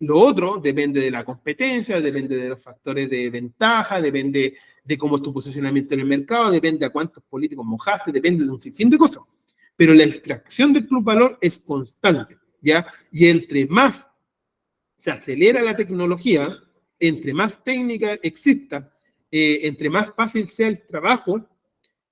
Lo otro depende de la competencia, depende de los factores de ventaja, depende de cómo es tu posicionamiento en el mercado, depende a cuántos políticos mojaste, depende de un sinfín de cosas. Pero la extracción del plusvalor es constante, ¿ya? Y entre más se acelera la tecnología, entre más técnica exista, entre más fácil sea el trabajo,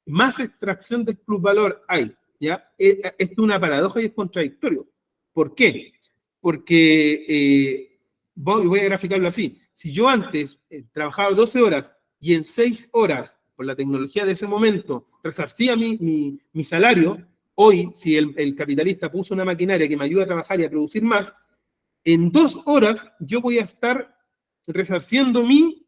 más extracción del plusvalor hay, ¿ya? Esto es una paradoja y es contradictorio. ¿Por qué? Porque, voy a graficarlo así, si yo antes trabajaba 12 horas y en 6 horas, por la tecnología de ese momento, resarcía mi salario, hoy, si el capitalista puso una maquinaria que me ayuda a trabajar y a producir más, en 2 horas yo voy a estar resarciendo mi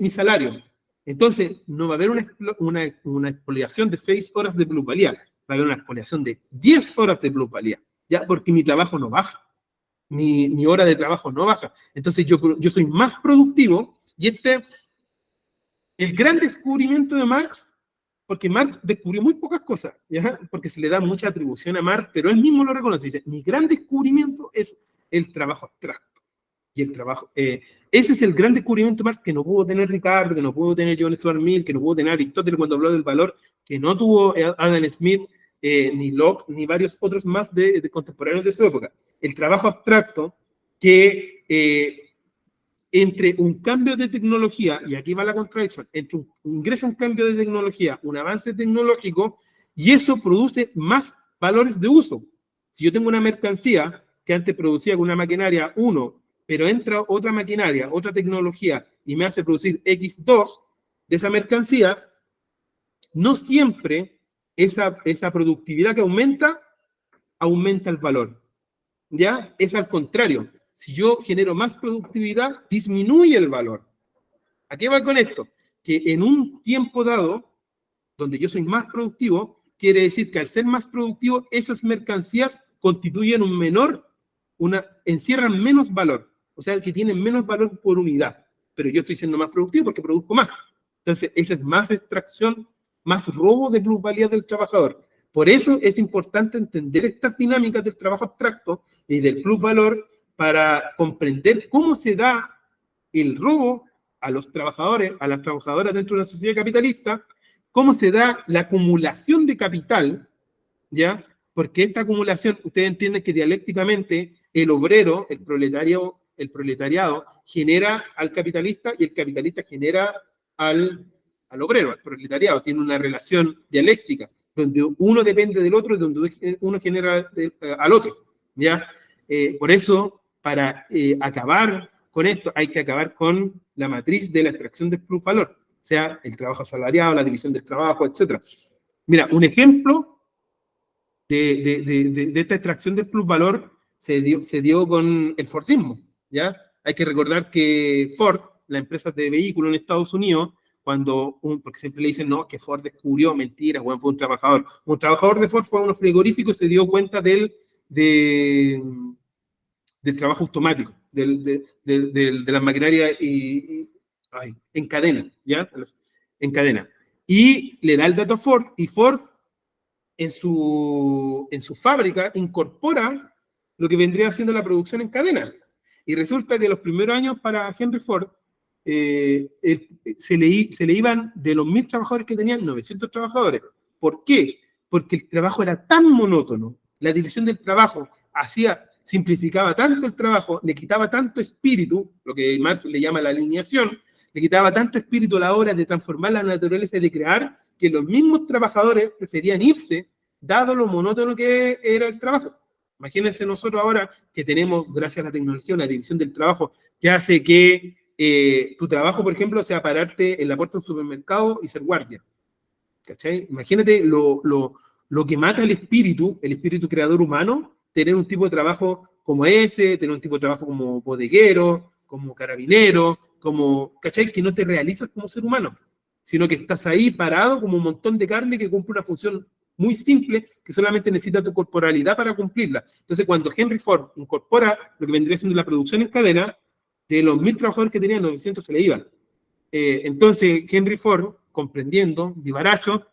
salario. Entonces, no va a haber una expoliación de 6 horas de plusvalía, va a haber una expoliación de 10 horas de plusvalía, ¿ya? Porque mi trabajo no baja, mi hora de trabajo no baja. Entonces, yo soy más productivo y el gran descubrimiento de Marx, porque Marx descubrió muy pocas cosas, ¿ya? Porque se le da mucha atribución a Marx, pero él mismo lo reconoce. Dice, mi gran descubrimiento es el trabajo abstracto. Y el trabajo, ese es el gran descubrimiento de Marx que no pudo tener Ricardo, que no pudo tener John Stuart Mill, que no pudo tener Aristóteles cuando habló del valor, que no tuvo Adam Smith, ni Locke, ni varios otros más de contemporáneos de su época. El trabajo abstracto que entre un cambio de tecnología, y aquí va la contradicción, entre ingresa un cambio de tecnología, un avance tecnológico, y eso produce más valores de uso. Si yo tengo una mercancía que antes producía con una maquinaria 1, pero entra otra maquinaria, otra tecnología, y me hace producir X2 de esa mercancía, no siempre esa productividad que aumenta el valor. ¿Ya? Es al contrario. Si yo genero más productividad, disminuye el valor. ¿A qué va con esto? Que en un tiempo dado, donde yo soy más productivo, quiere decir que al ser más productivo, esas mercancías constituyen encierran menos valor. O sea, que tienen menos valor por unidad. Pero yo estoy siendo más productivo porque produzco más. Entonces, esa es más extracción, más robo de plusvalía del trabajador. Por eso es importante entender estas dinámicas del trabajo abstracto y del plusvalor para comprender cómo se da el robo a los trabajadores, a las trabajadoras dentro de una sociedad capitalista, cómo se da la acumulación de capital, ¿ya? Porque esta acumulación, ustedes entienden que dialécticamente el obrero, el proletariado, genera al capitalista y el capitalista genera al obrero, al proletariado. Tiene una relación dialéctica donde uno depende del otro y donde uno genera al otro, ¿ya? Por eso, para acabar con esto, hay que acabar con la matriz de la extracción del plusvalor, o sea, el trabajo asalariado, la división del trabajo, etc. Mira, un ejemplo de esta extracción del plusvalor se dio con el Fordismo, ¿ya? Hay que recordar que Ford, la empresa de vehículos en Estados Unidos, porque siempre le dicen, no, que Ford descubrió, mentira, bueno, fue un trabajador. Un trabajador de Ford fue a unos frigoríficos y se dio cuenta del trabajo automático, de la maquinaria en cadena, ¿ya? En cadena. Y le da el dato a Ford, y Ford en su fábrica incorpora lo que vendría siendo la producción en cadena. Y resulta que los primeros años para Henry Ford se le iban de los 1.000 trabajadores que tenían, 900 trabajadores. ¿Por qué? Porque el trabajo era tan monótono, la división del trabajo simplificaba tanto el trabajo, le quitaba tanto espíritu, lo que Marx le llama la alineación, le quitaba tanto espíritu a la hora de transformar la naturaleza y de crear, que los mismos trabajadores preferían irse, dado lo monótono que era el trabajo. Imagínense nosotros ahora que tenemos, gracias a la tecnología, una división del trabajo que hace que tu trabajo, por ejemplo, sea pararte en la puerta de un supermercado y ser guardia. ¿Cachai? Imagínate lo que mata el espíritu creador humano, tener un tipo de trabajo como ese, tener un tipo de trabajo como bodeguero, como carabinero, ¿cachai? Que no te realizas como ser humano, sino que estás ahí parado como un montón de carne que cumple una función muy simple que solamente necesita tu corporalidad para cumplirla. Entonces, cuando Henry Ford incorpora lo que vendría siendo la producción en cadena, de los 1.000 trabajadores que tenían, 900 se le iban. Entonces, Henry Ford, comprendiendo, vivaracho,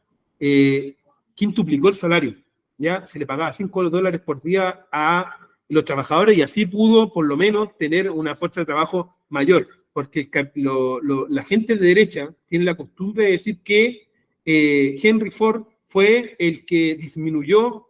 quintuplicó el salario. Ya se le pagaba $5 por día a los trabajadores y así pudo, por lo menos, tener una fuerza de trabajo mayor. Porque la gente de derecha tiene la costumbre de decir que Henry Ford fue el que disminuyó,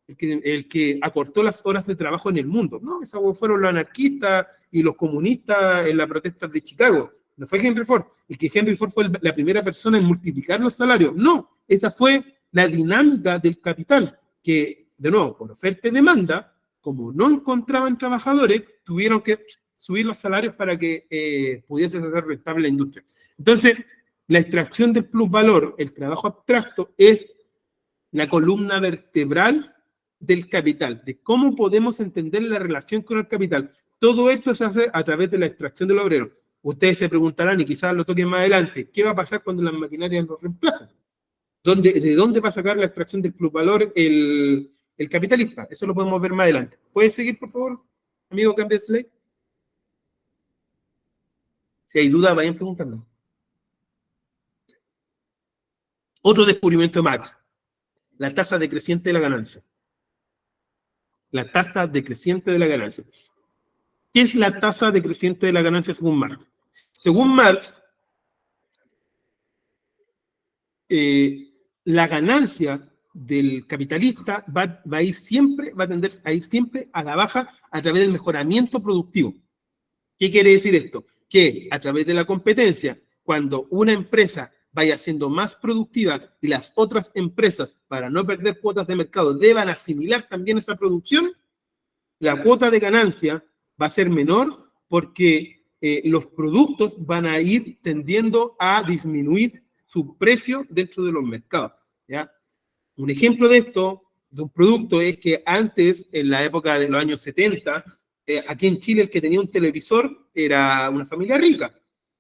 el que acortó las horas de trabajo en el mundo. No, esos fueron los anarquistas y los comunistas en las protestas de Chicago. No fue Henry Ford. Y que Henry Ford fue la primera persona en multiplicar los salarios. No, esa fue la dinámica del capital, que, de nuevo, por oferta y demanda, como no encontraban trabajadores, tuvieron que subir los salarios para que pudiese hacer rentable la industria. Entonces, la extracción del plusvalor, el trabajo abstracto, es la columna vertebral del capital, de cómo podemos entender la relación con el capital. Todo esto se hace a través de la extracción del obrero. Ustedes se preguntarán, y quizás lo toquen más adelante, ¿qué va a pasar cuando las maquinarias nos reemplazan? ¿De dónde va a sacar la extracción del plusvalor el capitalista? Eso lo podemos ver más adelante. ¿Puedes seguir, por favor, amigo? Cambia de slide. Si hay dudas, vayan preguntando. Otro descubrimiento de Marx, la tasa decreciente de la ganancia. La tasa decreciente de la ganancia. ¿Qué es la tasa decreciente de la ganancia según Marx? Según Marx, la ganancia del capitalista va a tender a ir siempre a la baja a través del mejoramiento productivo. ¿Qué quiere decir esto? Que a través de la competencia, cuando una empresa vaya siendo más productiva y las otras empresas, para no perder cuotas de mercado, deban asimilar también esa producción, la cuota de ganancia va a ser menor porque los productos van a ir tendiendo a disminuir su precio dentro de los mercados, ¿ya? Un ejemplo de esto, de un producto, es que antes, en la época de los años 70, aquí en Chile el que tenía un televisor era una familia rica,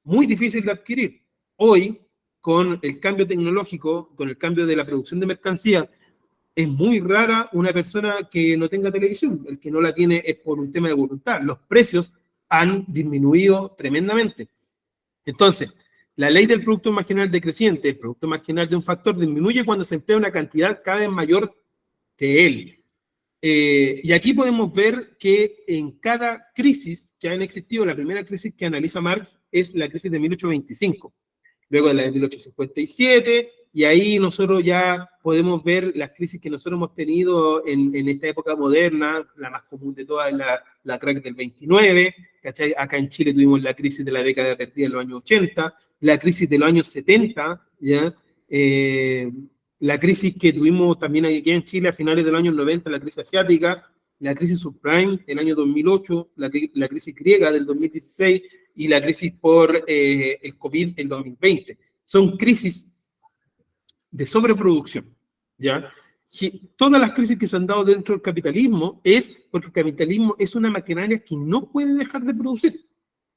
muy difícil de adquirir. Hoy, con el cambio tecnológico, con el cambio de la producción de mercancía, es muy rara una persona que no tenga televisión. El que no la tiene es por un tema de voluntad. Los precios han disminuido tremendamente. Entonces, la ley del producto marginal decreciente, el producto marginal de un factor, disminuye cuando se emplea una cantidad cada vez mayor de él. Y aquí podemos ver que en cada crisis que han existido, la primera crisis que analiza Marx es la crisis de 1825, luego de la de 1857, y ahí nosotros ya podemos ver las crisis que nosotros hemos tenido en esta época moderna. La más común de todas es la crack del 29, ¿cachai? Acá en Chile tuvimos la crisis de la década perdida en los años 80, la crisis de los años 70, ¿ya? La crisis que tuvimos también aquí en Chile a finales de los años 90, la crisis asiática, la crisis subprime del año 2008, la crisis griega del 2016 y la crisis por el COVID en 2020. Son crisis de sobreproducción, ¿ya? Y todas las crisis que se han dado dentro del capitalismo es porque el capitalismo es una maquinaria que no puede dejar de producir.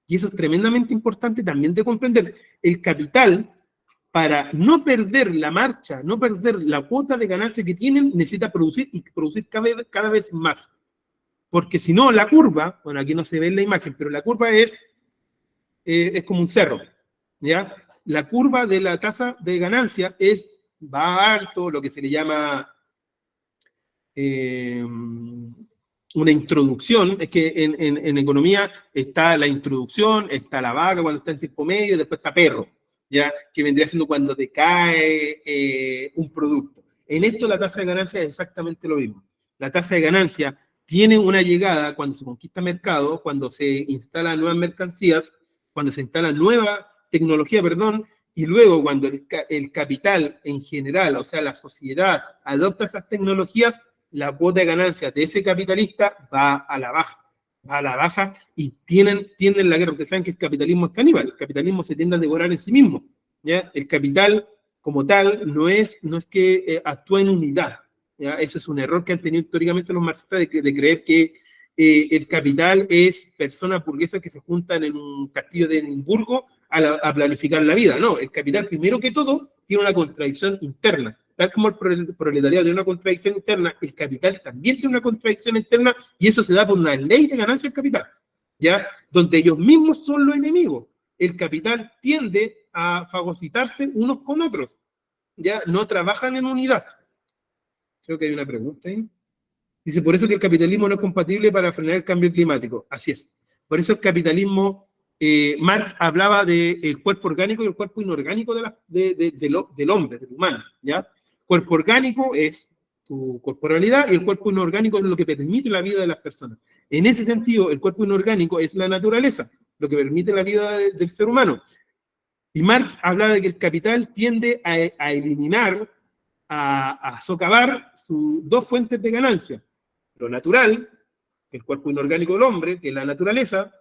Y eso es tremendamente importante también de comprender. El capital, para no perder la marcha, no perder la cuota de ganancia que tienen, necesita producir y producir cada vez más. Porque si no, la curva, bueno, aquí no se ve en la imagen, pero la curva es como un cerro, ¿ya? La curva de la tasa de ganancia va alto, lo que se le llama una introducción. Es que en economía está la introducción, está la vaca cuando está en tiempo medio, y después está perro, ¿ya? Que vendría siendo cuando decae un producto. En esto la tasa de ganancia es exactamente lo mismo. La tasa de ganancia tiene una llegada cuando se conquista mercado, cuando se instalan nuevas mercancías, cuando se instala nueva tecnología, y luego cuando el capital en general, o sea, la sociedad, adopta esas tecnologías, la cuota de ganancia de ese capitalista va a la baja y tienden la guerra, porque saben que el capitalismo es caníbal, el capitalismo se tiende a devorar en sí mismo, ¿ya? El capital como tal no es que actúa en unidad, ¿ya? Eso es un error que han tenido históricamente los marxistas de creer que el capital es personas burguesas que se juntan en un castillo de Edimburgo a planificar la vida. No, el capital, primero que todo, tiene una contradicción interna. tal como el proletariado tiene una contradicción interna, el capital también tiene una contradicción interna, y eso se da por una ley de ganancia del capital, ¿ya? Donde ellos mismos son los enemigos. El capital tiende a fagocitarse unos con otros, ¿ya? No trabajan en unidad. Creo que hay una pregunta ahí. Dice, por eso que el capitalismo no es compatible para frenar el cambio climático. Así es. Por eso el capitalismo, Marx hablaba del cuerpo orgánico y el cuerpo inorgánico del hombre, del humano, ¿ya? Cuerpo orgánico es tu corporalidad y el cuerpo inorgánico es lo que permite la vida de las personas. En ese sentido, el cuerpo inorgánico es la naturaleza, lo que permite la vida del ser humano. Y Marx hablaba de que el capital tiende a eliminar, a socavar sus dos fuentes de ganancia. Lo natural, el cuerpo inorgánico del hombre, que es la naturaleza,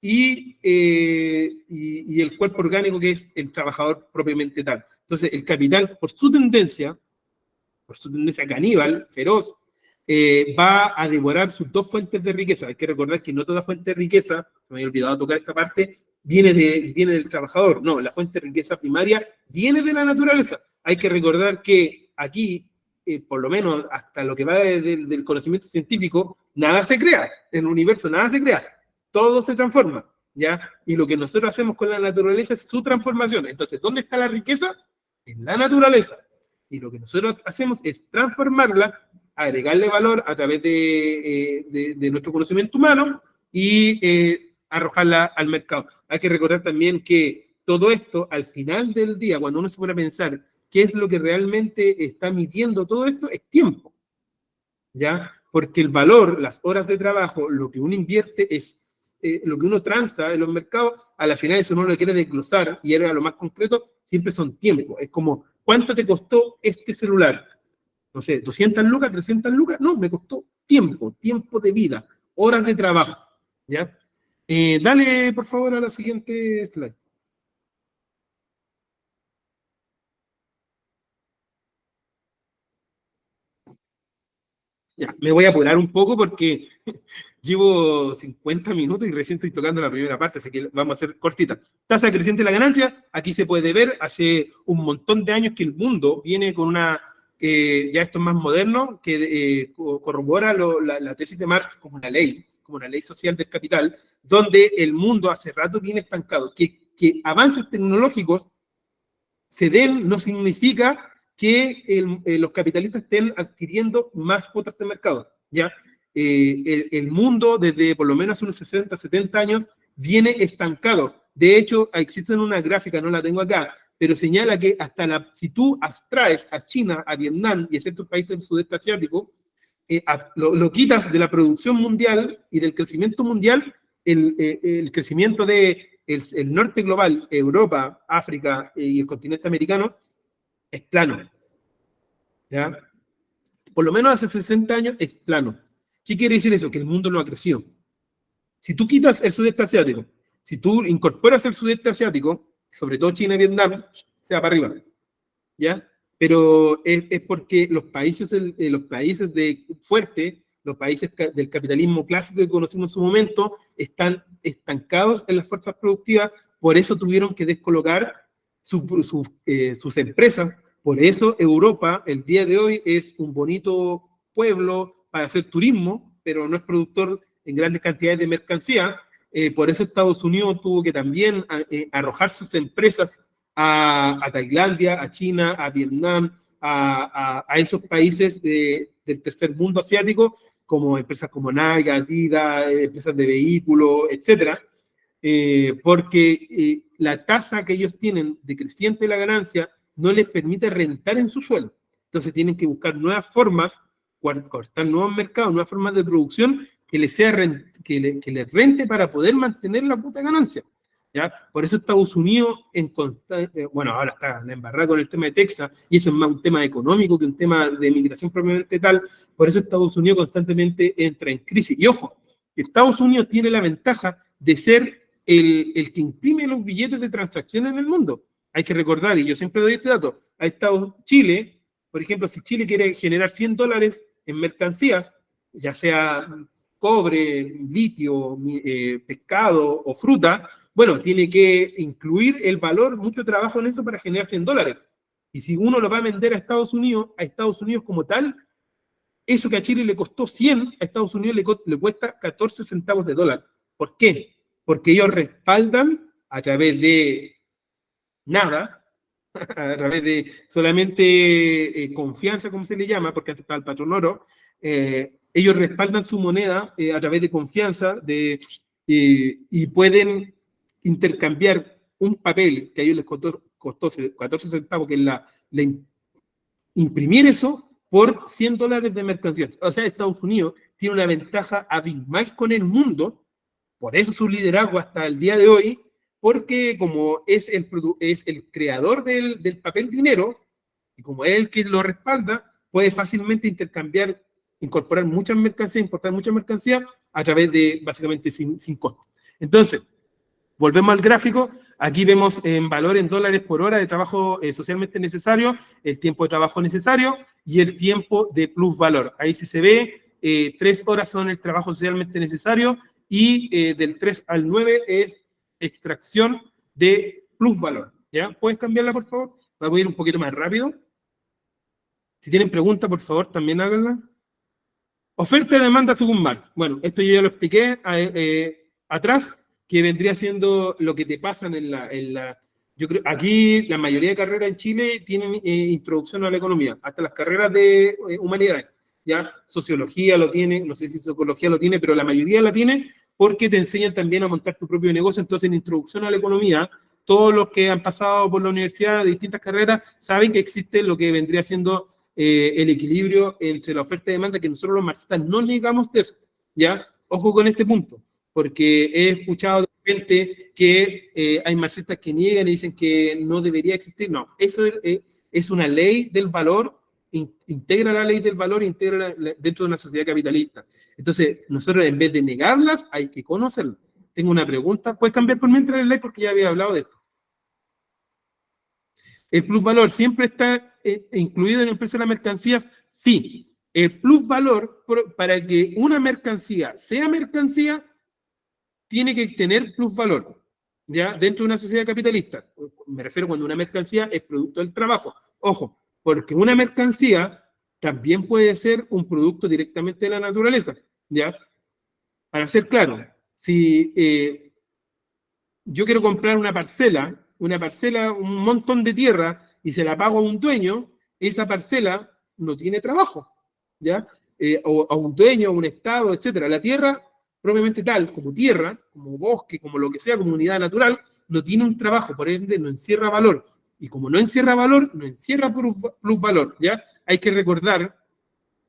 y el cuerpo orgánico, que es el trabajador propiamente tal. Entonces, el capital, por su tendencia caníbal, feroz, va a devorar sus dos fuentes de riqueza. Hay que recordar que no toda fuente de riqueza, se me había olvidado tocar esta parte, viene del trabajador. No, la fuente de riqueza primaria viene de la naturaleza. Hay que recordar que aquí, por lo menos hasta lo que va del conocimiento científico, nada se crea. En el universo nada se crea. Todo se transforma, ¿ya? Y lo que nosotros hacemos con la naturaleza es su transformación. Entonces, ¿dónde está la riqueza? En la naturaleza. Y lo que nosotros hacemos es transformarla, agregarle valor a través de nuestro conocimiento humano y arrojarla al mercado. Hay que recordar también que todo esto, al final del día, cuando uno se pone a pensar qué es lo que realmente está midiendo todo esto, es tiempo, ¿ya? Porque el valor, las horas de trabajo, lo que uno invierte es lo que uno transa en los mercados, a la final eso uno lo quiere desglosar y era lo más concreto, siempre son tiempos. Es como, ¿cuánto te costó este celular? No sé, 200 lucas, 300 lucas, no, me costó tiempo de vida, horas de trabajo, ¿ya? Dale, por favor, a la siguiente slide. Ya, me voy a apurar un poco porque llevo 50 minutos y recién estoy tocando la primera parte, así que vamos a hacer cortita. Tasa creciente de la ganancia, aquí se puede ver, hace un montón de años que el mundo viene con una, ya esto es más moderno, que corrobora la tesis de Marx como una ley social del capital, donde el mundo hace rato viene estancado. Que avances tecnológicos se den no significa que los capitalistas estén adquiriendo más cuotas de mercado, ¿ya? El mundo desde por lo menos unos 60, 70 años viene estancado. De hecho, existe una gráfica, no la tengo acá, pero señala que si tú abstraes a China, a Vietnam y a ciertos países del sudeste asiático, lo quitas de la producción mundial y del crecimiento mundial, el crecimiento del norte global, Europa, África y el continente americano, es plano, ¿ya? Por lo menos hace 60 años es plano. ¿Qué quiere decir eso? Que el mundo no ha crecido. Si tú quitas el sudeste asiático, si tú incorporas el sudeste asiático, sobre todo China y Vietnam, se va para arriba, ¿ya? Pero es porque los países fuertes, los países del capitalismo clásico que conocimos en su momento, están estancados en las fuerzas productivas, por eso tuvieron que descolocar sus empresas. Por eso Europa, el día de hoy, es un bonito pueblo para hacer turismo, pero no es productor en grandes cantidades de mercancía. Por eso Estados Unidos tuvo que también arrojar sus empresas a Tailandia, a China, a Vietnam, a esos países del tercer mundo asiático, como empresas como Nike, Adidas, empresas de vehículos, etcétera, porque la tasa que ellos tienen de creciente de la ganancia no les permite rentar en su suelo. Entonces tienen que buscar nuevas formas, cortar nuevos mercados, nuevas formas de producción que les rente para poder mantener la puta ganancia, ¿ya? Por eso Estados Unidos, bueno, ahora está la embarrada con el tema de Texas, y eso es más un tema económico que un tema de migración propiamente tal. Por eso Estados Unidos constantemente entra en crisis. Y ojo, Estados Unidos tiene la ventaja de ser el que imprime los billetes de transacción en el mundo. Hay que recordar, y yo siempre doy este dato, ha estado Chile, por ejemplo, si Chile quiere generar $100 en mercancías, ya sea cobre, litio, pescado o fruta, bueno, tiene que incluir el valor, mucho trabajo en eso para generar $100. Y si uno lo va a vender a Estados Unidos como tal, eso que a Chile le costó 100, a Estados Unidos le cuesta 14 centavos de dólar. ¿Por qué? Porque ellos respaldan a través de nada, a través de solamente confianza, como se le llama, porque antes estaba el patrón oro, ellos respaldan su moneda a través de confianza y pueden intercambiar un papel que a ellos les costó 14 centavos, que es imprimir eso por $100 de mercancía. O sea, Estados Unidos tiene una ventaja abismal con el mundo, por eso su liderazgo hasta el día de hoy, porque como es el creador del papel dinero, y como es el que lo respalda, puede fácilmente intercambiar, incorporar muchas mercancías, importar muchas mercancías a través de, básicamente, sin costo. Entonces, volvemos al gráfico, aquí vemos en valor en dólares por hora de trabajo socialmente necesario, el tiempo de trabajo necesario y el tiempo de plusvalor. Ahí sí se ve, 3 horas son el trabajo socialmente necesario y del 3 al 9 es extracción de plusvalor. ¿Ya? ¿Puedes cambiarla, por favor? Vamos a ir un poquito más rápido. Si tienen preguntas, por favor, también háganla. Oferta y demanda según Marx. Bueno, esto yo ya lo expliqué atrás, que vendría siendo lo que te pasan yo creo, aquí la mayoría de carreras en Chile tienen introducción a la economía, hasta las carreras de humanidades, ya sociología lo tiene, no sé si psicología lo tiene, pero la mayoría la tiene porque te enseñan también a montar tu propio negocio. Entonces, en introducción a la economía, todos los que han pasado por la universidad de distintas carreras saben que existe lo que vendría siendo el equilibrio entre la oferta y demanda, que nosotros los marxistas no negamos de eso, ¿ya? Ojo con este punto, porque he escuchado de repente que hay marxistas que niegan y dicen que no debería existir. No, eso es una ley del valor, integra la ley del valor, integra dentro de una sociedad capitalista. Entonces, nosotros en vez de negarlas, hay que conocerlas. Tengo una pregunta, ¿puedes cambiar por mientras la ley? Porque ya había hablado de esto. ¿El plusvalor siempre está incluido en el precio de las mercancías? Sí. El plusvalor, para que una mercancía sea mercancía, tiene que tener plusvalor, ¿ya? Dentro de una sociedad capitalista. Me refiero cuando una mercancía es producto del trabajo. Ojo, porque una mercancía también puede ser un producto directamente de la naturaleza, ¿ya? Para ser claro, si yo quiero comprar una parcela, un montón de tierra, y se la pago a un dueño, esa parcela no tiene trabajo, ¿ya? O a un dueño, a un estado, etcétera. La tierra, propiamente tal, como tierra, como bosque, como lo que sea, como unidad natural, no tiene un trabajo, por ende no encierra valor. Y como no encierra valor, no encierra plusvalor, ¿ya? Hay que recordar,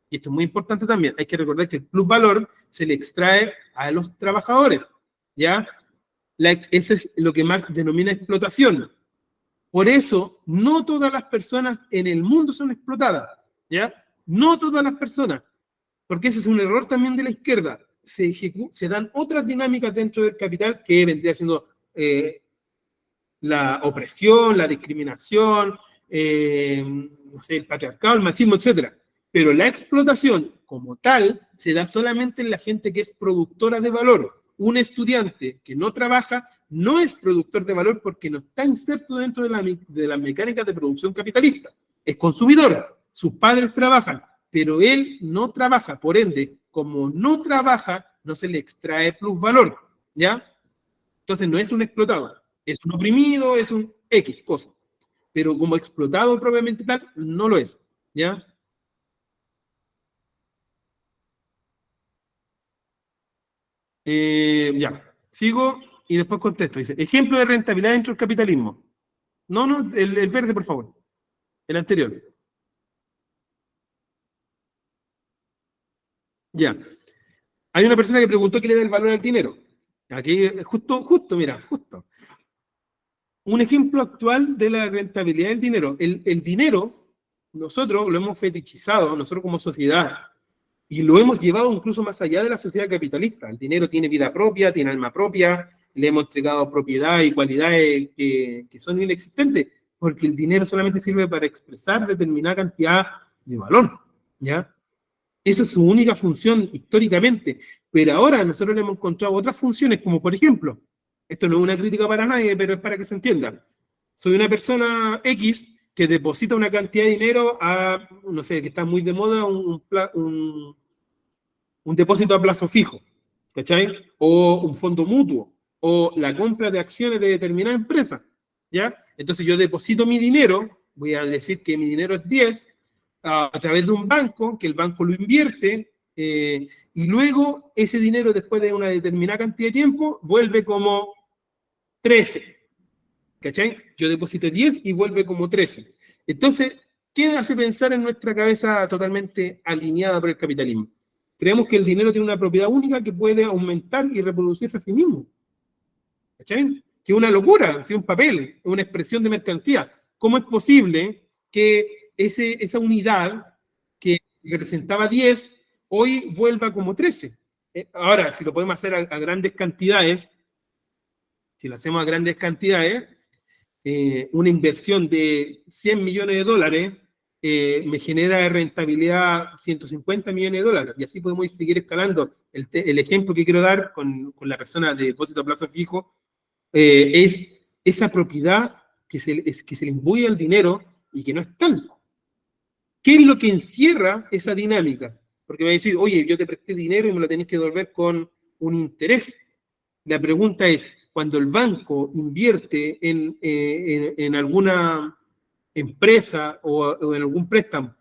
y esto es muy importante también, hay que recordar que el plusvalor se le extrae a los trabajadores, ¿ya? Eso es lo que Marx denomina explotación. Por eso, no todas las personas en el mundo son explotadas, ¿ya? No todas las personas, porque ese es un error también de la izquierda. Se dan otras dinámicas dentro del capital que vendría siendo la opresión, la discriminación, no sé, el patriarcado, el machismo, etc. Pero la explotación como tal se da solamente en la gente que es productora de valor. Un estudiante que no trabaja no es productor de valor porque no está inserto dentro de la mecánica de producción capitalista. Es consumidor, sus padres trabajan, pero él no trabaja. Por ende, como no trabaja, no se le extrae plusvalor, ¿ya? Entonces no es un explotado, es un oprimido, es un X cosa. Pero como explotado propiamente tal, no lo es, ¿ya? Ya, sigo y después contesto. Dice, ejemplo de rentabilidad dentro del capitalismo. No, el verde, por favor. El anterior. Ya. Hay una persona que preguntó qué le da el valor al dinero. Aquí, justo, mira, justo. Un ejemplo actual de la rentabilidad del dinero. El dinero, nosotros lo hemos fetichizado, nosotros como sociedad, y lo hemos llevado incluso más allá de la sociedad capitalista. El dinero tiene vida propia, tiene alma propia, le hemos entregado propiedad y cualidades que son inexistentes, porque el dinero solamente sirve para expresar determinada cantidad de valor, ¿ya? Esa es su única función históricamente, pero ahora nosotros le hemos encontrado otras funciones, como por ejemplo, esto no es una crítica para nadie, pero es para que se entienda. Soy una persona X que deposita una cantidad de dinero a, no sé, que está muy de moda, un depósito a plazo fijo, ¿cachai? O un fondo mutuo, o la compra de acciones de determinada empresa, ¿ya? Entonces yo deposito mi dinero, voy a decir que mi dinero es 10, a través de un banco, que el banco lo invierte, y luego ese dinero, después de una determinada cantidad de tiempo, vuelve como 13, ¿cachai? Yo deposito 10 y vuelve como 13. Entonces, ¿qué hace pensar en nuestra cabeza totalmente alineada por el capitalismo? Creemos que el dinero tiene una propiedad única que puede aumentar y reproducirse a sí mismo. ¿Cachai? Que es una locura, es un papel, es una expresión de mercancía. ¿Cómo es posible que esa unidad que representaba 10 hoy vuelva como 13? Ahora, si lo podemos hacer a grandes cantidades, si lo hacemos a grandes cantidades, una inversión de 100 millones de dólares me genera rentabilidad 150 millones de dólares. Y así podemos seguir escalando. El ejemplo que quiero dar con la persona de depósito a plazo fijo es esa propiedad que se le imbuye al dinero y que no es tal. ¿Qué es lo que encierra esa dinámica? Porque me va a decir, oye, yo te presté dinero y me lo tenés que devolver con un interés. La pregunta es, cuando el banco invierte en alguna empresa o en algún préstamo,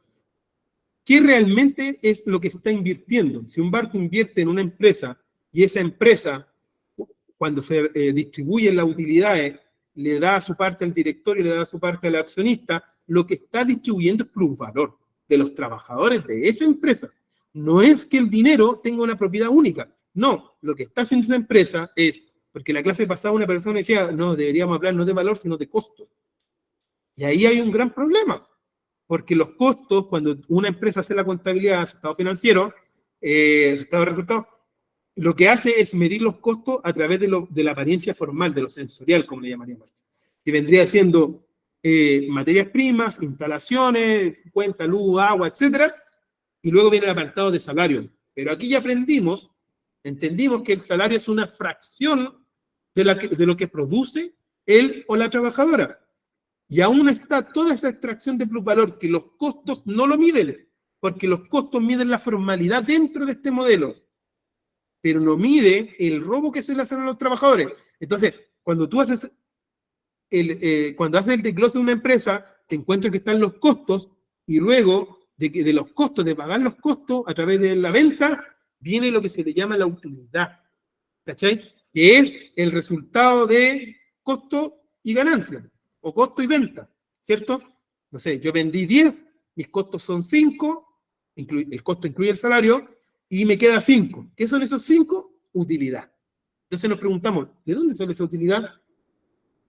¿qué realmente es lo que está invirtiendo? Si un banco invierte en una empresa y esa empresa, cuando se distribuyen las utilidades, le da su parte al directorio, le da su parte al accionista, lo que está distribuyendo es plusvalor de los trabajadores de esa empresa. No es que el dinero tenga una propiedad única. No, lo que está haciendo esa empresa es, porque la clase pasada una persona decía, no, deberíamos hablar no de valor, sino de costos. Y ahí hay un gran problema, porque los costos, cuando una empresa hace la contabilidad de su estado financiero, su estado de resultados, lo que hace es medir los costos a través de la apariencia formal, de lo sensorial, como le llamaría Marx, que vendría siendo materias primas, instalaciones, cuenta, luz, agua, etcétera, y luego viene el apartado de salario. Pero aquí ya entendimos que el salario es una fracción de lo que produce él o la trabajadora. Y aún está toda esa extracción de plusvalor que los costos no lo miden, porque los costos miden la formalidad dentro de este modelo, pero no mide el robo que se le hacen a los trabajadores. Entonces, cuando tú haces cuando haces el desglose de una empresa, te encuentras que están los costos y luego de los costos, de pagar los costos a través de la venta, viene lo que se le llama la utilidad, ¿cachai? Que es el resultado de costo y ganancia, o costo y venta, ¿cierto? No sé, yo vendí 10, mis costos son 5, el costo incluye el salario, y me queda 5. ¿Qué son esos 5? Utilidad. Entonces nos preguntamos, ¿de dónde sale esa utilidad?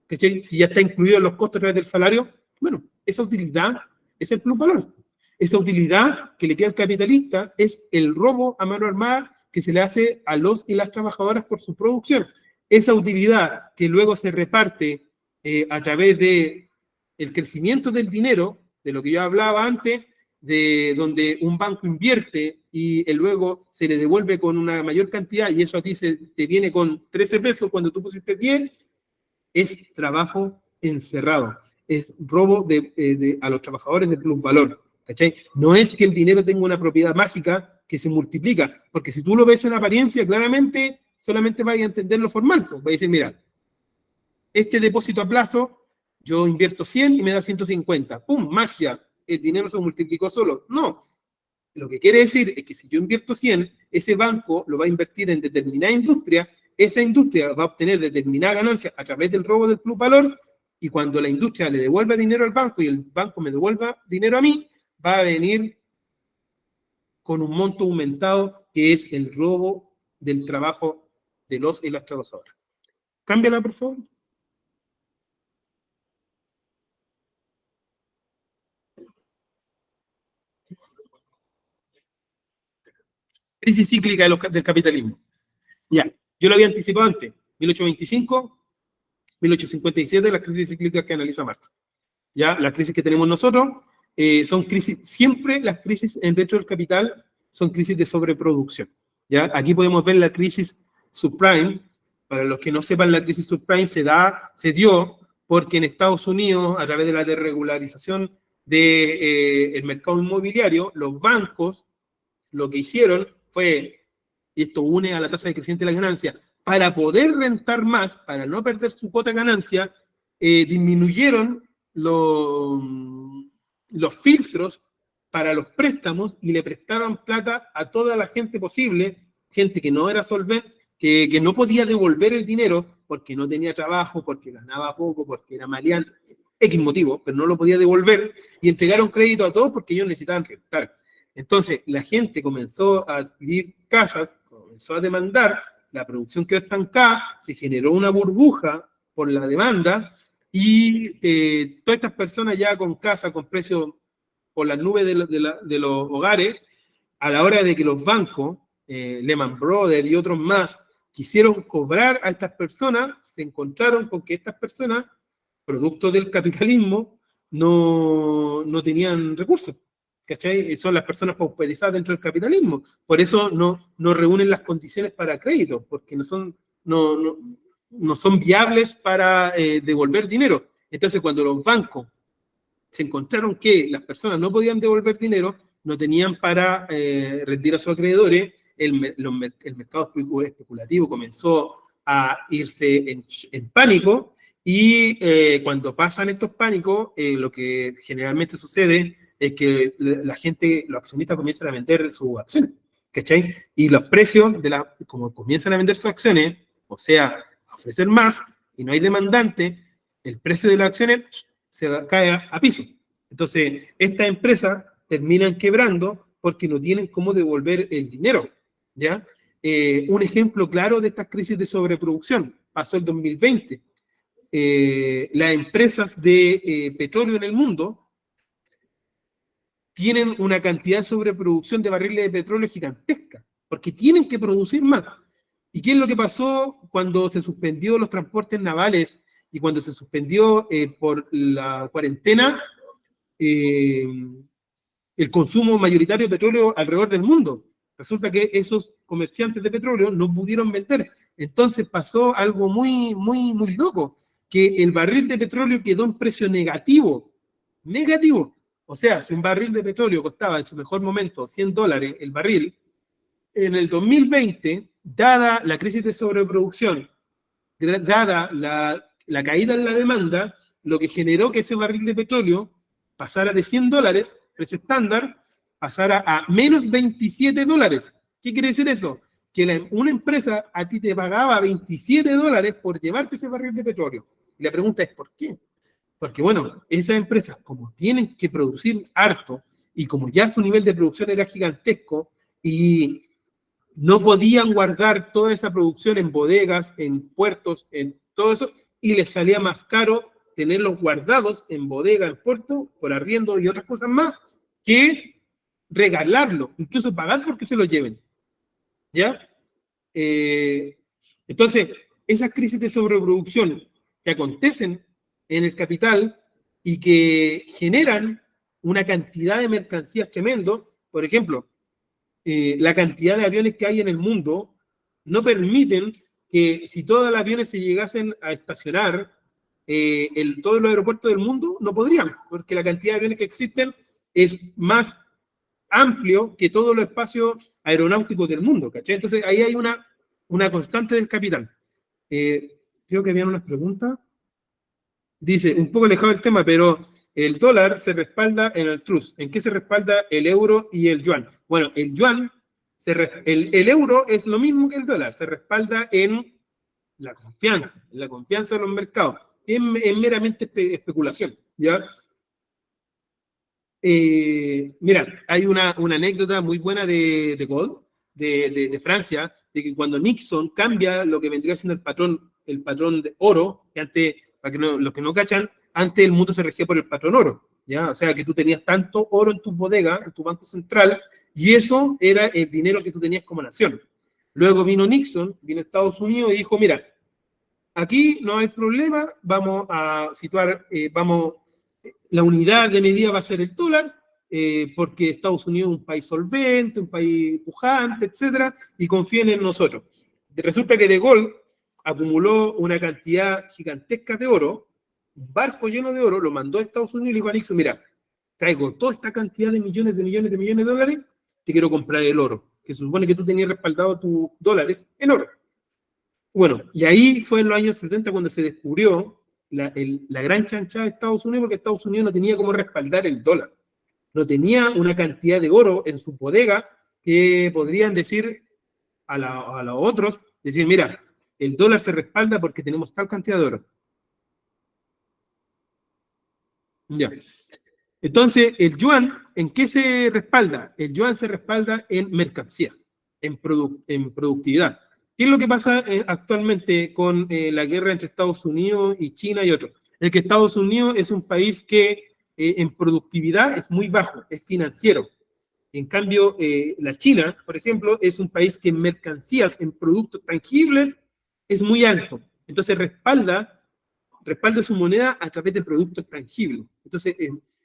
¿Cachai? Si ya está incluido en los costos a través del salario, bueno, esa utilidad es el plusvalor. Esa utilidad que le queda al capitalista es el robo a mano armada que se le hace a los y las trabajadoras por su producción. Esa utilidad que luego se reparte a través de el crecimiento del dinero, de lo que yo hablaba antes, de donde un banco invierte y luego se le devuelve con una mayor cantidad y eso a ti te viene con 13 pesos cuando tú pusiste 10, es trabajo encerrado, es robo a los trabajadores de plusvalor, ¿cachai? No es que el dinero tenga una propiedad mágica que se multiplica, porque si tú lo ves en apariencia, claramente solamente vas a entender lo formal, pues vas a decir, mira, este depósito a plazo, yo invierto 100 y me da 150, ¡pum! Magia, el dinero se multiplicó solo. No, lo que quiere decir es que si yo invierto 100, ese banco lo va a invertir en determinada industria, esa industria va a obtener determinada ganancia a través del robo del plusvalor, y cuando la industria le devuelva dinero al banco y el banco me devuelva dinero a mí, va a venir con un monto aumentado que es el robo del trabajo de los y las trabajadoras. Cámbiala, por favor. Crisis cíclica del capitalismo. Ya, yo lo había anticipado antes, 1825, 1857, las crisis cíclicas que analiza Marx. Ya, las crisis que tenemos nosotros son crisis, siempre las crisis dentro del capital son crisis de sobreproducción. Ya, aquí podemos ver la crisis subprime. Para los que no sepan, la crisis subprime se dio porque en Estados Unidos, a través de la desregularización del mercado inmobiliario, los bancos lo que hicieron fue, y esto une a la tasa de crecimiento de la ganancia, para poder rentar más, para no perder su cuota de ganancia, disminuyeron los filtros para los préstamos y le prestaron plata a toda la gente posible, gente que no era solvente, que no podía devolver el dinero porque no tenía trabajo, porque ganaba poco, porque era maleante, X motivo, pero no lo podía devolver, y entregaron crédito a todos porque ellos necesitaban rentar. Entonces, la gente comenzó a adquirir casas, comenzó a demandar, la producción quedó estancada, se generó una burbuja por la demanda, y todas estas personas ya con casa, con precios por las nubes de los hogares, a la hora de que los bancos, Lehman Brothers y otros más, quisieron cobrar a estas personas, se encontraron con que estas personas, producto del capitalismo, no tenían recursos, ¿cachai? Son las personas pauperizadas dentro del capitalismo. Por eso no reúnen las condiciones para crédito, porque no son viables para devolver dinero. Entonces, cuando los bancos se encontraron que las personas no podían devolver dinero, no tenían para rendir a sus acreedores, el mercado especulativo comenzó a irse en pánico, y cuando pasan estos pánicos, lo que generalmente sucede es que la gente, los accionistas comienzan a vender sus acciones, ¿cachai? Y los precios, como comienzan a vender sus acciones, o sea, a ofrecer más, y no hay demandante, el precio de las acciones se cae a piso. Entonces, estas empresas terminan quebrando porque no tienen cómo devolver el dinero, ¿ya? Un ejemplo claro de estas crisis de sobreproducción pasó el 2020. Las empresas de petróleo en el mundo tienen una cantidad de sobreproducción de barriles de petróleo gigantesca, porque tienen que producir más. ¿Y qué es lo que pasó cuando se suspendió los transportes navales y cuando se suspendió por la cuarentena el consumo mayoritario de petróleo alrededor del mundo? Resulta que esos comerciantes de petróleo no pudieron vender. Entonces pasó algo muy, muy, muy loco, que el barril de petróleo quedó en precio negativo. Negativo. O sea, si un barril de petróleo costaba en su mejor momento $100 el barril, en el 2020, dada la crisis de sobreproducción, dada la caída en la demanda, lo que generó que ese barril de petróleo pasara de $100, precio estándar, pasara a menos $27. ¿Qué quiere decir eso? Que una empresa a ti te pagaba $27 por llevarte ese barril de petróleo. Y la pregunta es, ¿por qué? Porque, bueno, esas empresas, como tienen que producir harto, y como ya su nivel de producción era gigantesco, y no podían guardar toda esa producción en bodegas, en puertos, en todo eso, y les salía más caro tenerlos guardados en bodega, en puerto, por arriendo y otras cosas más, que regalarlo, incluso pagar porque se lo lleven. ¿Ya? Entonces, esas crisis de sobreproducción que acontecen en el capital y que generan una cantidad de mercancías tremendo, por ejemplo, la cantidad de aviones que hay en el mundo no permiten que si todos los aviones se llegasen a estacionar en todos los aeropuertos del mundo, no podrían, porque la cantidad de aviones que existen es más amplio que todos los espacios aeronáuticos del mundo, ¿cachai? Entonces ahí hay una constante del capital. Creo que habían unas preguntas. Dice, un poco alejado del tema, pero el dólar se respalda en el trust. ¿En qué se respalda el euro y el yuan? Bueno, el yuan, el euro es lo mismo que el dólar, se respalda en la confianza de los mercados. Es meramente especulación, ¿ya? Mira, hay una anécdota muy buena de Gaulle, de Francia, de que cuando Nixon cambia lo que vendría siendo el patrón de oro, que antes, para que los que no cachan, antes el mundo se regía por el patrón oro, ¿ya? O sea, que tú tenías tanto oro en tus bodegas, en tu banco central, y eso era el dinero que tú tenías como nación. Luego vino Nixon, vino Estados Unidos y dijo, mira, aquí no hay problema, vamos a situar, la unidad de medida va a ser el dólar, porque Estados Unidos es un país solvente, un país pujante, etcétera, y confíen en nosotros. Resulta que De Gaulle acumuló una cantidad gigantesca de oro, un barco lleno de oro, lo mandó a Estados Unidos y le dijo a Nixon, mira, traigo toda esta cantidad de millones de dólares, te quiero comprar el oro, que se supone que tú tenías respaldado tus dólares en oro. Bueno, y ahí fue en los años 70 cuando se descubrió la gran chanchada de Estados Unidos, porque Estados Unidos no tenía cómo respaldar el dólar. No tenía una cantidad de oro en su bodega que podrían decir a los otros, decir, mira, el dólar se respalda porque tenemos tal cantidad de oro. Ya. Entonces, el yuan, ¿en qué se respalda? El yuan se respalda en mercancía, en productividad. ¿Qué es lo que pasa actualmente con la guerra entre Estados Unidos y China y otros? Es que Estados Unidos es un país que en productividad es muy bajo, es financiero. En cambio, la China, por ejemplo, es un país que en mercancías, en productos tangibles, es muy alto. Entonces respalda su moneda a través de productos tangibles. Entonces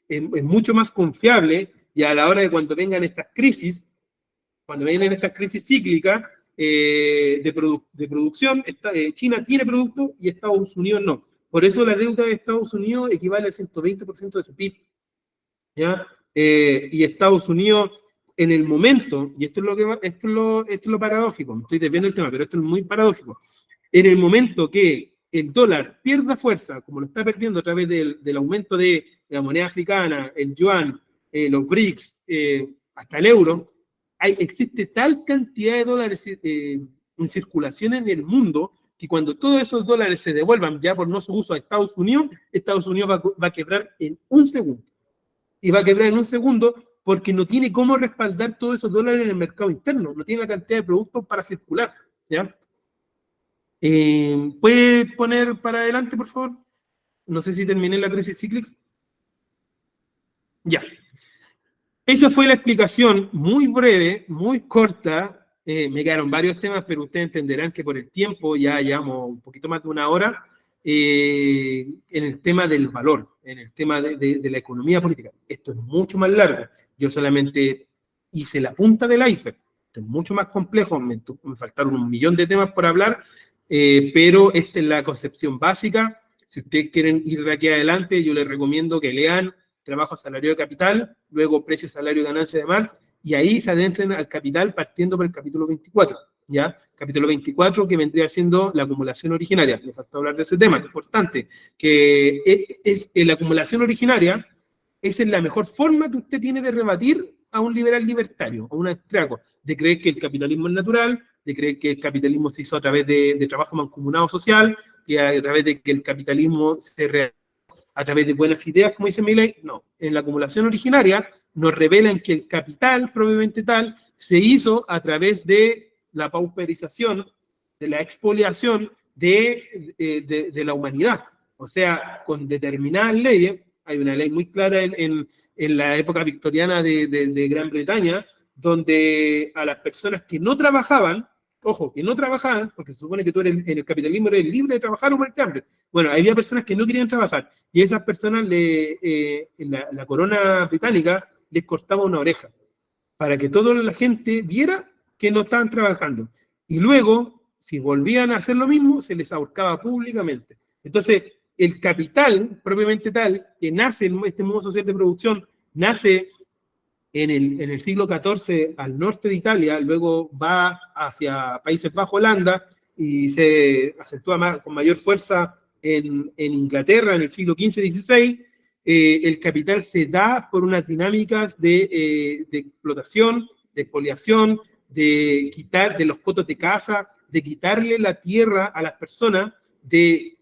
es mucho más confiable, y a la hora de cuando vengan estas crisis cíclicas de producción, China tiene producto y Estados Unidos no. Por eso la deuda de Estados Unidos equivale al 120% de su PIB. ¿Ya? Y Estados Unidos, en el momento, y esto es lo paradójico, me estoy desviando el tema, pero esto es muy paradójico, en el momento que el dólar pierda fuerza, como lo está perdiendo a través del aumento de la moneda africana, el yuan, los BRICS, hasta el euro, existe tal cantidad de dólares en circulación en el mundo que cuando todos esos dólares se devuelvan ya por no su uso a Estados Unidos va a quebrar en un segundo. Y va a quebrar en un segundo porque no tiene cómo respaldar todos esos dólares en el mercado interno, no tiene la cantidad de productos para circular, ¿ya? ¿Puede poner para adelante, por favor? No sé si terminé la crisis cíclica. Ya. Esa fue la explicación muy breve, muy corta. Me quedaron varios temas, pero ustedes entenderán que por el tiempo ya llevamos un poquito más de una hora en el tema del valor, en el tema de la economía política. Esto es mucho más largo. Yo solamente hice la punta del iceberg. Esto es mucho más complejo. Me faltaron 1.000.000 de temas por hablar, pero esta es la concepción básica. Si ustedes quieren ir de aquí adelante, yo les recomiendo que lean Trabajo, Salario de Capital, luego Precio, Salario y Ganancia de Marx, y ahí se adentren al capital partiendo por el capítulo 24, ¿ya? Capítulo 24 que vendría siendo la acumulación originaria. Me faltó hablar de ese tema, importante, que es la acumulación originaria, esa es la mejor forma que usted tiene de rebatir a un liberal libertario, a un austriaco, de creer que el capitalismo es natural, de creer que el capitalismo se hizo a través de trabajo mancomunado social, y a través de que el capitalismo se realiza a través de buenas ideas, como dice Milley. No, en la acumulación originaria nos revelan que el capital, propiamente tal, se hizo a través de la pauperización, de la expoliación de la humanidad. O sea, con determinadas leyes, hay una ley muy clara en la época victoriana de Gran Bretaña, donde a las personas que no trabajaban, ojo, que no trabajaban, porque se supone que tú en el capitalismo eres libre de trabajar o morirte de hambre. Bueno, había personas que no querían trabajar, y a esas personas la corona británica les cortaba una oreja, para que toda la gente viera que no estaban trabajando. Y luego, si volvían a hacer lo mismo, se les ahorcaba públicamente. Entonces, el capital, propiamente tal, que nace en este modo social de producción, nace en el siglo XIV al norte de Italia, luego va hacia Países Bajos, Holanda, y se acentúa con mayor fuerza en Inglaterra en el siglo XV-XVI. El capital se da por unas dinámicas de explotación, de expoliación, de quitar de los cotos de caza, de quitarle la tierra a las personas, de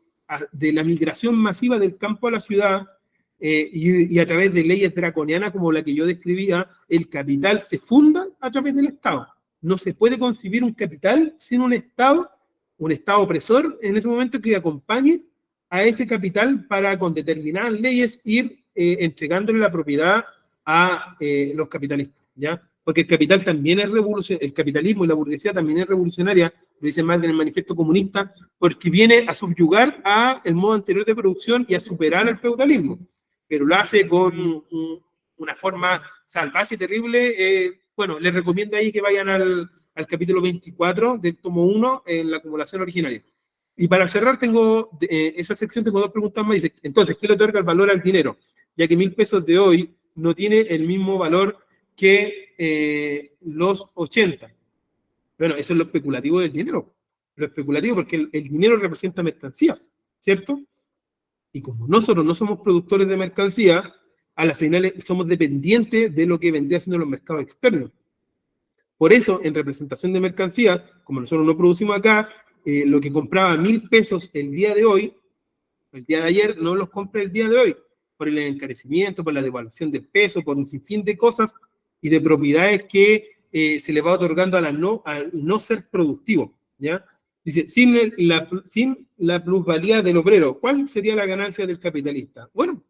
la migración masiva del campo a la ciudad, y a través de leyes draconianas como la que yo describía, el capital se funda a través del Estado. No se puede concebir un capital sin un Estado opresor en ese momento que acompañe a ese capital para con determinadas leyes ir entregándole la propiedad a los capitalistas, ¿ya? Porque el capital también es revolucionario, el capitalismo y la burguesía también es revolucionaria, lo dice Marx en el Manifiesto Comunista, porque viene a subyugar el modo anterior de producción y a superar el feudalismo, pero lo hace con una forma salvaje, terrible. Bueno, les recomiendo ahí que vayan al capítulo 24 del tomo 1 en la acumulación originaria. Y para cerrar, tengo esa sección, tengo dos preguntas más. Dice, entonces, ¿qué le otorga el valor al dinero? Ya que 1.000 pesos de hoy no tiene el mismo valor que los 80. Bueno, eso es lo especulativo del dinero. Lo especulativo, porque el dinero representa mercancías, ¿cierto? Y como nosotros no somos productores de mercancía, a las finales somos dependientes de lo que vendría siendo los mercados externos. Por eso, en representación de mercancías, como nosotros no producimos acá, lo que compraba 1.000 pesos el día de hoy, el día de ayer, no los compra el día de hoy, por el encarecimiento, por la devaluación del peso, por un sinfín de cosas y de propiedades que se le va otorgando al no ser productivo, ¿ya? Dice, sin la plusvalía del obrero, ¿cuál sería la ganancia del capitalista? Bueno,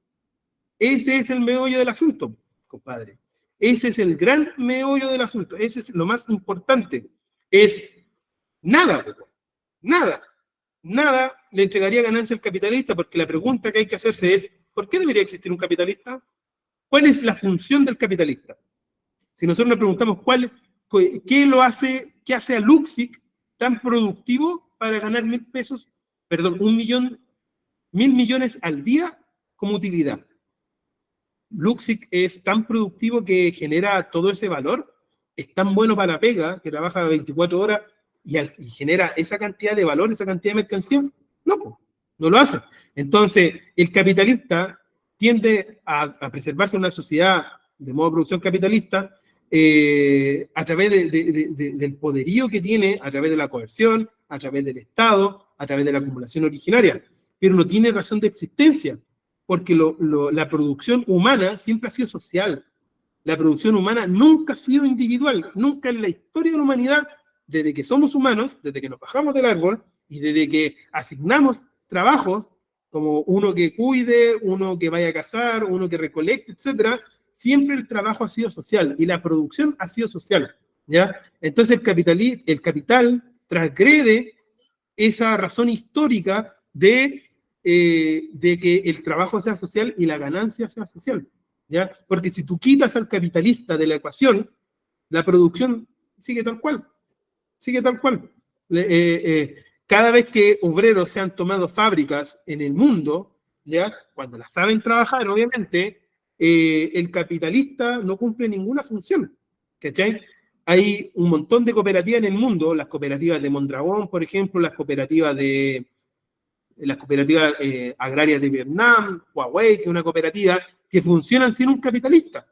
ese es el meollo del asunto, compadre. Ese es el gran meollo del asunto. Ese es lo más importante. Es nada, nada, nada le entregaría ganancia al capitalista, porque la pregunta que hay que hacerse es, ¿por qué debería existir un capitalista? ¿Cuál es la función del capitalista? Si nosotros nos preguntamos qué hace a Luxic tan productivo para ganar 1.000 pesos, perdón, 1.000.000 millones al día como utilidad. Luxic es tan productivo que genera todo ese valor, es tan bueno para la pega, que trabaja 24 horas y genera esa cantidad de valor, esa cantidad de mercancía. No, no lo hace. Entonces, el capitalista tiende a preservarse en una sociedad de modo de producción capitalista a través del poderío que tiene, a través de la coerción, a través del Estado, a través de la acumulación originaria, pero no tiene razón de existencia, porque la producción humana siempre ha sido social. La producción humana nunca ha sido individual, nunca en la historia de la humanidad, desde que somos humanos, desde que nos bajamos del árbol y desde que asignamos trabajos, como uno que cuide, uno que vaya a cazar, uno que recolecte, etcétera, siempre el trabajo ha sido social y la producción ha sido social, ¿ya? Entonces el capital transgrede esa razón histórica de que el trabajo sea social y la ganancia sea social, ¿ya? Porque si tú quitas al capitalista de la ecuación, la producción sigue tal cual, sigue tal cual. Cada vez que obreros se han tomado fábricas en el mundo, ¿ya? Cuando las saben trabajar, obviamente, el capitalista no cumple ninguna función, ¿cachai? Hay un montón de cooperativas en el mundo, las cooperativas de Mondragón, por ejemplo, las cooperativas agrarias de Vietnam, Huawei, que es una cooperativa, que funcionan sin un capitalista,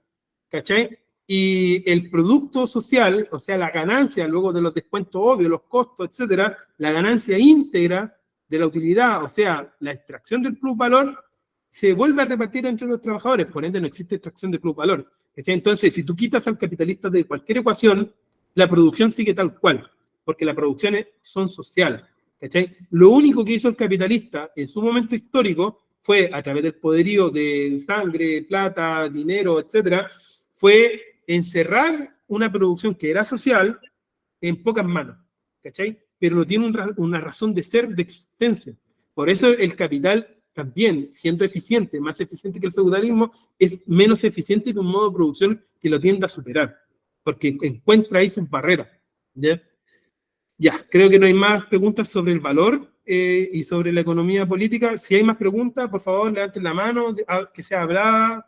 ¿cachai? Y el producto social, o sea, la ganancia, luego de los descuentos obvios, los costos, etcétera, la ganancia íntegra de la utilidad, o sea, la extracción del plusvalor, se vuelve a repartir entre los trabajadores, por ende no existe extracción de plusvalor. Entonces, si tú quitas al capitalista de cualquier ecuación, la producción sigue tal cual, porque las producciones son sociales. ¿Cachai? Lo único que hizo el capitalista en su momento histórico fue, a través del poderío de sangre, plata, dinero, etcétera, fue encerrar una producción que era social en pocas manos, ¿cachai? Pero no tiene una razón de ser, de existencia. Por eso el capital también, siendo eficiente, más eficiente que el feudalismo, es menos eficiente que un modo de producción que lo tiende a superar, porque encuentra ahí sus barreras, ¿ya? Ya, creo que no hay más preguntas sobre el valor y sobre la economía política. Si hay más preguntas, por favor, levanten la mano, que sea hablada.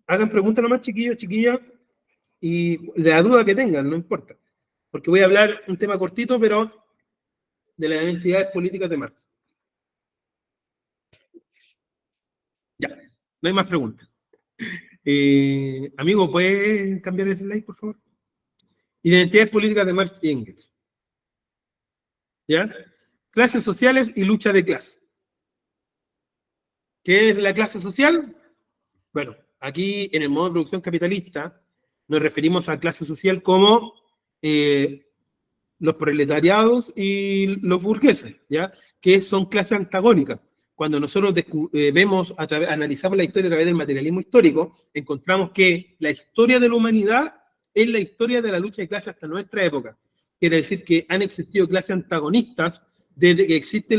Hagan preguntas nomás, chiquillos, chiquillas, y de la duda que tengan, no importa. Porque voy a hablar un tema cortito, pero de las entidades políticas de Marx. Ya, no hay más preguntas. Amigo, ¿puedes cambiar el slide, por favor? Identidades políticas de Marx y Engels. ¿Ya? Clases sociales y lucha de clase. ¿Qué es la clase social? Bueno, aquí en el modo de producción capitalista nos referimos a clase social como los proletariados y los burgueses, ¿ya? Que son clases antagónicas. Cuando nosotros analizamos la historia a través del materialismo histórico, encontramos que la historia de la humanidad es la historia de la lucha de clases hasta nuestra época. Quiere decir que han existido clases antagonistas desde que existe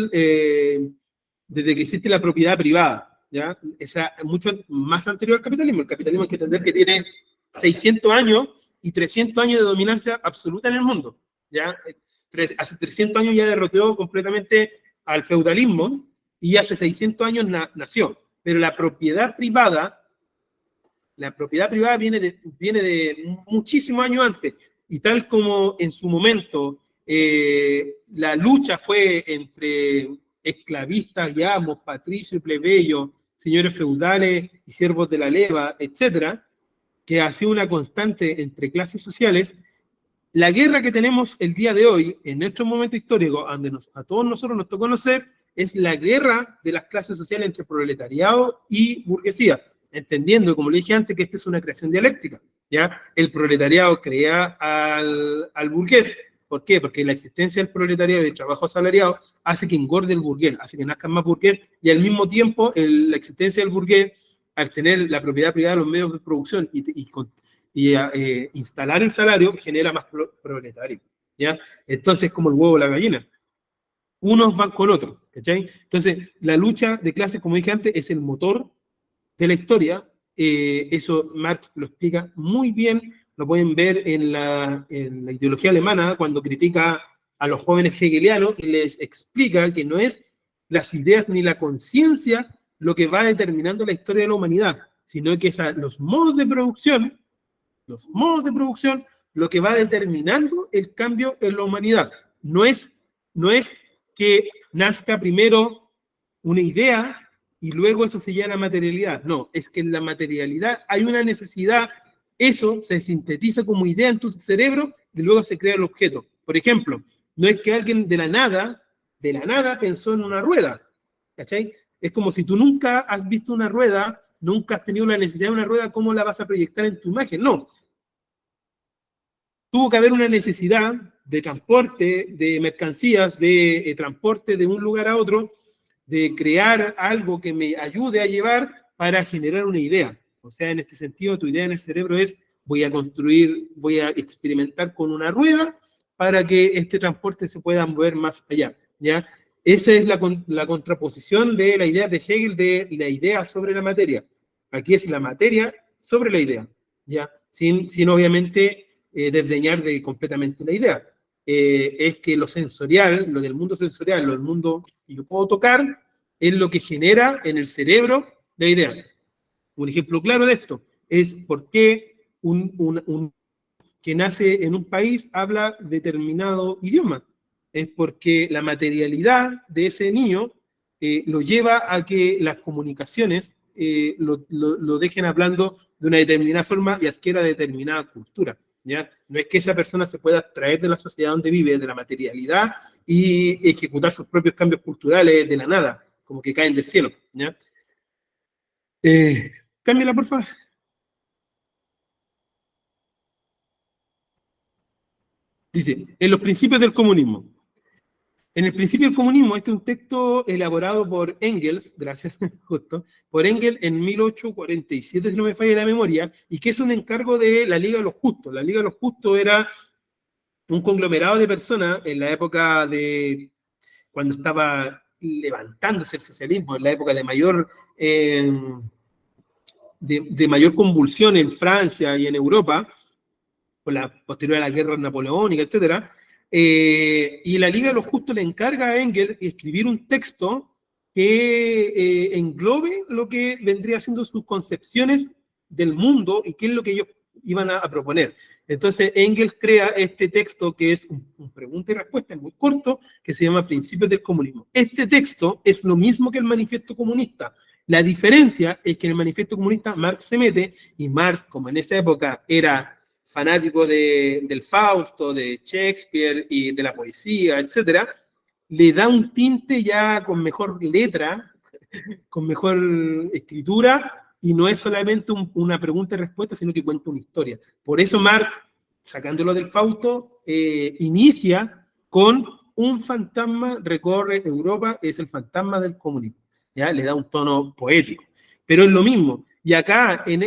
la propiedad privada, ¿ya? Esa mucho más anterior al capitalismo. El capitalismo hay que entender que tiene 600 años y 300 años de dominancia absoluta en el mundo. ¿Ya? Hace 300 años ya derrotó completamente al feudalismo y hace 600 años nació. Pero la propiedad privada viene de muchísimos años antes. Y tal como en su momento la lucha fue entre esclavistas, amos, patricios, plebeyos, señores feudales y siervos de la leva, etcétera, que ha sido una constante entre clases sociales, la guerra que tenemos el día de hoy, en nuestro momento histórico, donde a todos nosotros nos tocó conocer, es la guerra de las clases sociales entre proletariado y burguesía, entendiendo, como le dije antes, que esta es una creación dialéctica, ¿ya? El proletariado crea al burgués. ¿Por qué? Porque la existencia del proletariado y del trabajo asalariado hace que engorde el burgués, hace que nazcan más burgués, y al mismo tiempo la existencia del burgués, al tener la propiedad privada de los medios de producción y instalar el salario, genera más proletarios, ¿ya? Entonces, como el huevo o la gallina, unos van con otros, ¿cachai? Entonces, la lucha de clases, como dije antes, es el motor de la historia. Eso Marx lo explica muy bien, lo pueden ver en la ideología alemana, cuando critica a los jóvenes hegelianos y les explica que no es las ideas ni la conciencia lo que va determinando la historia de la humanidad, sino que es los modos de producción lo que va determinando el cambio en la humanidad. No es que nazca primero una idea y luego eso se llama materialidad. No, es que en la materialidad hay una necesidad, eso se sintetiza como idea en tu cerebro y luego se crea el objeto. Por ejemplo, no es que alguien de la nada pensó en una rueda, ¿cachai? Es como si tú nunca has visto una rueda, nunca has tenido la necesidad de una rueda, ¿cómo la vas a proyectar en tu imagen? No. Tuvo que haber una necesidad de transporte de mercancías, de transporte de un lugar a otro, de crear algo que me ayude a llevar para generar una idea. O sea, en este sentido, tu idea en el cerebro es, voy a experimentar con una rueda para que este transporte se pueda mover más allá, ¿ya? Esa es la contraposición de la idea de Hegel de la idea sobre la materia. Aquí es la materia sobre la idea, ¿ya? Sin obviamente desdeñar completamente la idea. Es que lo sensorial, lo del mundo sensorial, lo del mundo que yo puedo tocar, es lo que genera en el cerebro la idea. Un ejemplo claro de esto es por qué un que nace en un país habla determinado idioma. Es porque la materialidad de ese niño lo lleva a que las comunicaciones lo dejen hablando de una determinada forma y adquiera determinada cultura, ¿ya? No es que esa persona se pueda extraer de la sociedad donde vive, de la materialidad, y ejecutar sus propios cambios culturales de la nada, como que caen del cielo, ¿ya? Cámbiala, por favor. Dice, en los principios del comunismo. En el principio del comunismo, este es un texto elaborado por Engels, gracias, justo, por Engels en 1847, si no me falla la memoria, y que es un encargo de la Liga de los Justos. La Liga de los Justos era un conglomerado de personas en la época de cuando estaba levantándose el socialismo, en la época de mayor convulsión en Francia y en Europa, por la posterior a la guerra napoleónica, etcétera. Y la Liga de los Justos le encarga a Engels escribir un texto que englobe lo que vendría siendo sus concepciones del mundo y qué es lo que ellos iban a proponer. Entonces Engels crea este texto que es un pregunta y respuesta muy corto, que se llama Principios del Comunismo. Este texto es lo mismo que el Manifiesto Comunista. La diferencia es que en el Manifiesto Comunista Marx se mete, y Marx, como en esa época era fanático del Fausto, de Shakespeare y de la poesía, etcétera, le da un tinte ya con mejor letra, con mejor escritura, y no es solamente una pregunta y respuesta, sino que cuenta una historia. Por eso Marx, sacándolo del Fausto, inicia con un fantasma recorre Europa, es el fantasma del comunismo. ¿Ya? Le da un tono poético. Pero es lo mismo. Y acá, en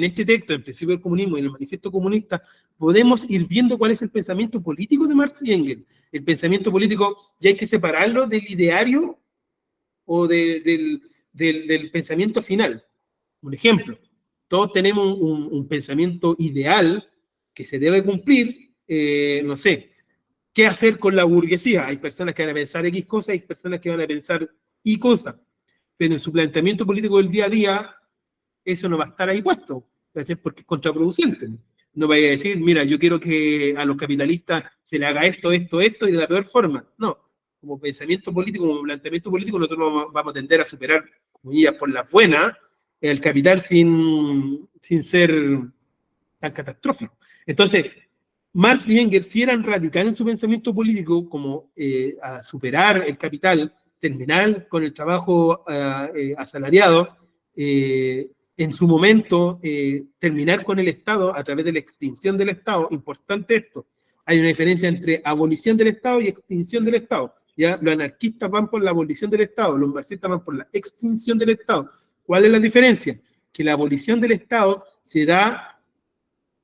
este texto, en Principio del Comunismo y en el Manifiesto Comunista, podemos ir viendo cuál es el pensamiento político de Marx y Engels. El pensamiento político ya hay que separarlo del ideario o del pensamiento final. Un ejemplo, todos tenemos un pensamiento ideal que se debe cumplir, no sé, ¿qué hacer con la burguesía? Hay personas que van a pensar X cosas, hay personas que van a pensar Y cosas, pero en su planteamiento político del día a día, eso no va a estar ahí puesto, ¿cachai? Porque es contraproducente. No vaya a decir, mira, yo quiero que a los capitalistas se le haga esto, esto, esto, y de la peor forma. No, como pensamiento político, como planteamiento político, nosotros vamos a tender a superar, comillas, por la buena, el capital sin ser tan catastrófico. Entonces, Marx y Engels sí eran radicales en su pensamiento político, como a superar el capital, terminar con el trabajo asalariado, en su momento terminar con el Estado a través de la extinción del Estado. Importante esto. Hay una diferencia entre abolición del Estado y extinción del Estado. ¿Ya? Los anarquistas van por la abolición del Estado, los marxistas van por la extinción del Estado. ¿Cuál es la diferencia? Que la abolición del Estado se da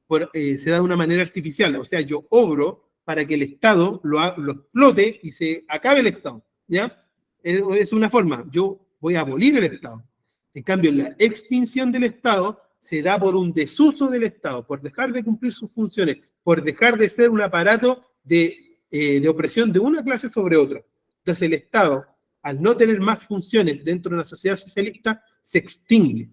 de una manera artificial. O sea, yo obro para que el Estado lo explote y se acabe el Estado. ¿Ya? Es una forma. Yo voy a abolir el Estado. En cambio, la extinción del Estado se da por un desuso del Estado, por dejar de cumplir sus funciones, por dejar de ser un aparato de opresión de una clase sobre otra. Entonces el Estado, al no tener más funciones dentro de una sociedad socialista, se extingue.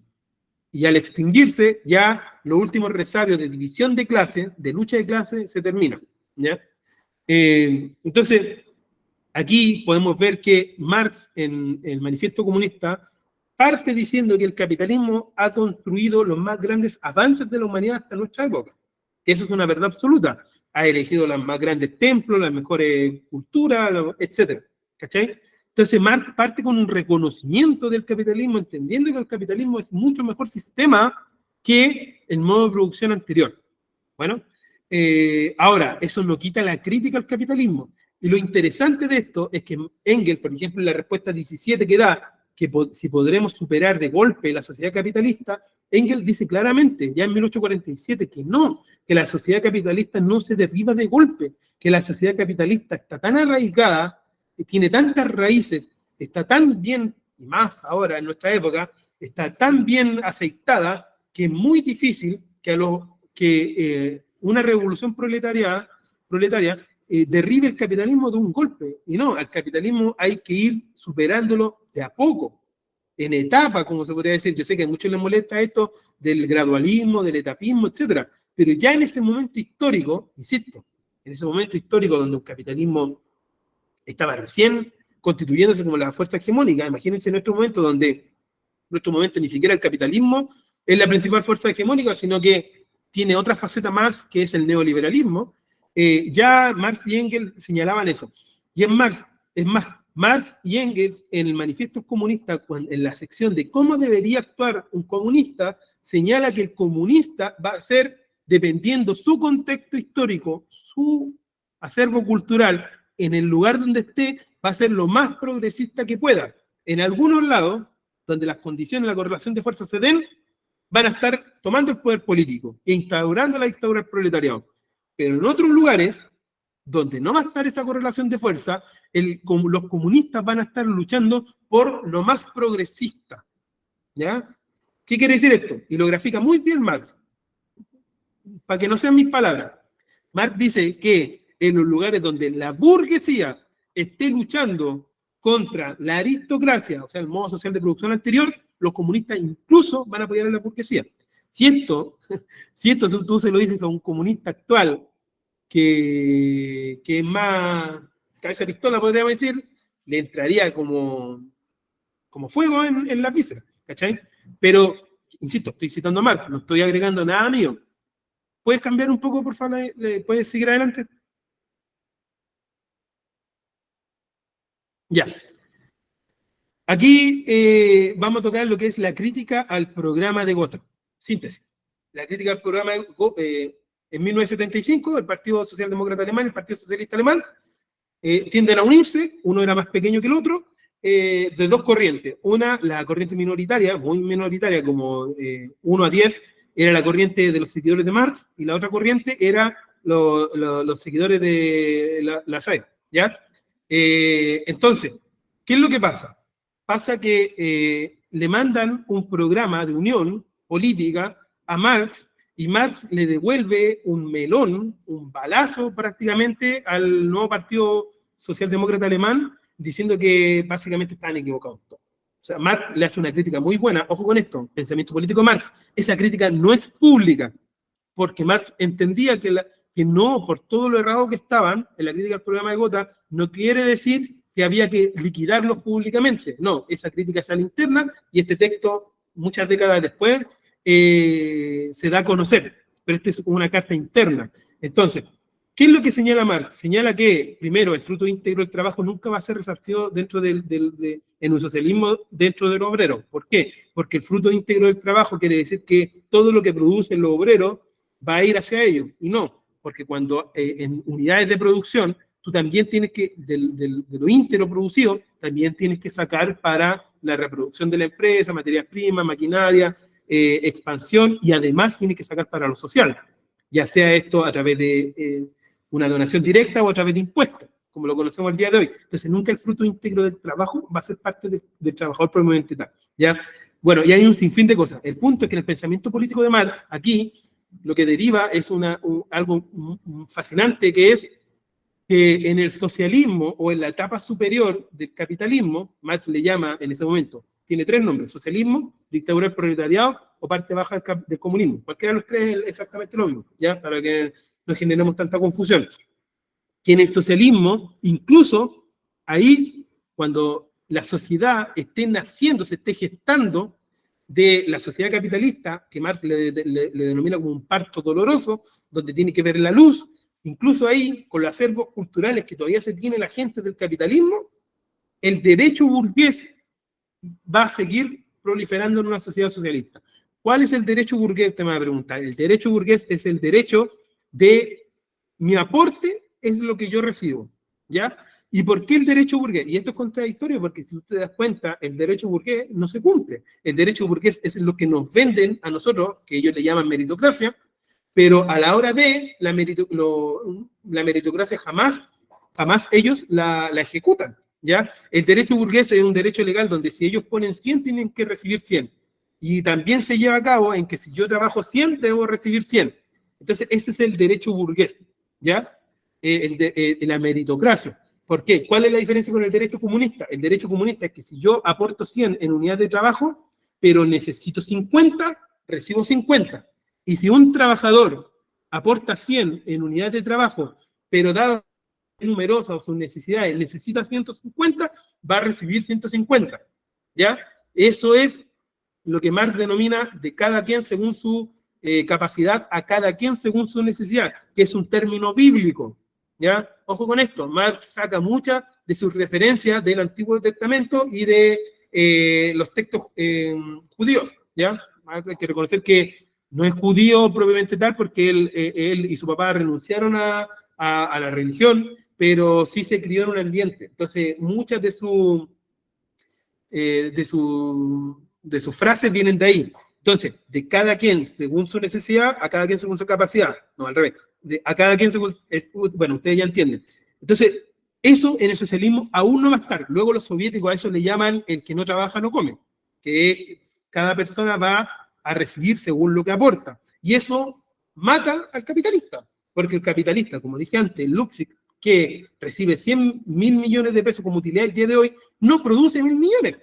Y al extinguirse, ya los últimos resabios de división de clase, de lucha de clase, se terminan. ¿Ya? Entonces, aquí podemos ver que Marx, en el Manifiesto Comunista, parte diciendo que el capitalismo ha construido los más grandes avances de la humanidad hasta nuestra época. Eso es una verdad absoluta. Ha elegido los más grandes templos, las mejores culturas, etc. ¿Cachai? Entonces Marx parte con un reconocimiento del capitalismo, entendiendo que el capitalismo es mucho mejor sistema que el modo de producción anterior. Bueno, ahora, eso no quita la crítica al capitalismo. Y lo interesante de esto es que Engels, por ejemplo, en la respuesta 17 que da, que si podremos superar de golpe la sociedad capitalista, Engels dice claramente, ya en 1847, que no, que la sociedad capitalista no se derriba de golpe, que la sociedad capitalista está tan arraigada, tiene tantas raíces, está tan bien, y más ahora en nuestra época, está tan bien aceitada, que es muy difícil que una revolución proletaria derribe el capitalismo de un golpe. Y no, al capitalismo hay que ir superándolo de a poco, en etapa, como se podría decir. Yo sé que a muchos les molesta esto del gradualismo, del etapismo, etcétera, pero ya en ese momento histórico, insisto, en ese momento histórico donde un capitalismo estaba recién constituyéndose como la fuerza hegemónica, imagínense nuestro momento donde nuestro momento ni siquiera el capitalismo es la principal fuerza hegemónica, sino que tiene otra faceta más, que es el neoliberalismo. Ya Marx y Engels señalaban eso. Y es más, Marx y Engels en el Manifiesto Comunista, en la sección de cómo debería actuar un comunista, señala que el comunista va a ser, dependiendo su contexto histórico, su acervo cultural, en el lugar donde esté, va a ser lo más progresista que pueda. En algunos lados, donde las condiciones, la correlación de fuerzas se den, van a estar tomando el poder político e instaurando la dictadura del proletariado. Pero en otros lugares, donde no va a estar esa correlación de fuerza, los comunistas van a estar luchando por lo más progresista. ¿Ya? ¿Qué quiere decir esto? Y lo grafica muy bien Marx. Para que no sean mis palabras. Marx dice que en los lugares donde la burguesía esté luchando contra la aristocracia, o sea, el modo social de producción anterior, los comunistas incluso van a apoyar a la burguesía. Si esto tú se lo dices a un comunista actual que es más cabeza de pistola, podríamos decir, le entraría como fuego en la vísceras, ¿cachai? Pero, insisto, estoy citando a Marx, no estoy agregando nada mío. ¿Puedes cambiar un poco, por favor? ¿Puedes seguir adelante? Ya. Aquí vamos a tocar lo que es la crítica al programa de Gotha. Síntesis. La crítica al programa de en 1975, el Partido Socialdemócrata Alemán y el Partido Socialista Alemán tienden a unirse, uno era más pequeño que el otro, de dos corrientes. Una, la corriente minoritaria, muy minoritaria, como 1 a 10, era la corriente de los seguidores de Marx, y la otra corriente era los seguidores de la SAE, ¿ya? Entonces, ¿qué es lo que pasa? Pasa que le mandan un programa de unión política a Marx, y Marx le devuelve un melón, un balazo prácticamente al nuevo Partido Socialdemócrata Alemán, diciendo que básicamente estaban equivocados todos. O sea, Marx le hace una crítica muy buena, ojo con esto, pensamiento político de Marx, esa crítica no es pública, porque Marx entendía que no, por todo lo errado que estaban en la crítica al programa de Gotha, no quiere decir que había que liquidarlos públicamente. No, esa crítica es a la interna y este texto, muchas décadas después, se da a conocer. Pero esta es una carta interna. Entonces, ¿qué es lo que señala Marx? Señala que, primero, el fruto íntegro del trabajo nunca va a ser resarcido dentro en un socialismo dentro del obrero. ¿Por qué? Porque el fruto íntegro del trabajo quiere decir que todo lo que producen los obreros va a ir hacia ellos. Y no, porque cuando en unidades de producción, tú también tienes que, de lo íntegro producido, también tienes que sacar para la reproducción de la empresa, materias primas, maquinaria, expansión, y además tienes que sacar para lo social, ya sea esto a través de una donación directa o a través de impuestos, como lo conocemos el día de hoy. Entonces, nunca el fruto íntegro del trabajo va a ser parte del trabajador propiamente tal, ¿ya? Bueno, y hay un sinfín de cosas. El punto es que en el pensamiento político de Marx, aquí, lo que deriva es algo fascinante, que es que en el socialismo o en la etapa superior del capitalismo, Marx le llama en ese momento, tiene tres nombres: socialismo, dictadura del proletariado o parte baja del comunismo. Cualquiera de los tres es exactamente lo mismo, ¿ya? Para que no generemos tanta confusión. Que en el socialismo, incluso ahí, cuando la sociedad esté naciendo, se esté gestando de la sociedad capitalista, que Marx le denomina como un parto doloroso, donde tiene que ver la luz, incluso ahí, con los acervos culturales que todavía se tiene la gente del capitalismo, el derecho burgués va a seguir proliferando en una sociedad socialista. ¿Cuál es el derecho burgués? Te me va a preguntar. El derecho burgués es el derecho de mi aporte es lo que yo recibo, ¿ya? ¿Y por qué el derecho burgués? Y esto es contradictorio porque si usted das cuenta, el derecho burgués no se cumple. El derecho burgués es lo que nos venden a nosotros, que ellos le llaman meritocracia, pero a la hora de la meritocracia jamás ellos la ejecutan, ¿ya? El derecho burgués es un derecho legal donde si ellos ponen 100 tienen que recibir 100. Y también se lleva a cabo en que si yo trabajo 100 debo recibir 100. Entonces ese es el derecho burgués, ¿ya? La meritocracia. ¿Por qué? ¿Cuál es la diferencia con el derecho comunista? El derecho comunista es que si yo aporto 100 en unidad de trabajo, pero necesito 50, recibo 50. Y si un trabajador aporta 100 en unidad de trabajo, pero dado numerosa o sus necesidades necesita 150, va a recibir 150, ¿ya? Eso es lo que Marx denomina de cada quien según su capacidad, a cada quien según su necesidad, que es un término bíblico, ¿ya? Ojo con esto, Marx saca muchas de sus referencias del Antiguo Testamento y de los textos judíos, ¿ya? Hay que reconocer que no es judío propiamente tal, porque él y su papá renunciaron a la religión, pero sí se crió en un ambiente. Entonces, muchas de sus frases vienen de ahí. Entonces, de cada quien según su necesidad, a cada quien según su capacidad. No, al revés. A cada quien según... bueno, ustedes ya entienden. Entonces, eso en el socialismo aún no va a estar. Luego los soviéticos a eso le llaman el que no trabaja no come. Que cada persona va a recibir según lo que aporta. Y eso mata al capitalista. Porque el capitalista, como dije antes, Luxic, que recibe 100.000 millones de pesos como utilidad el día de hoy, no produce 1.000 millones.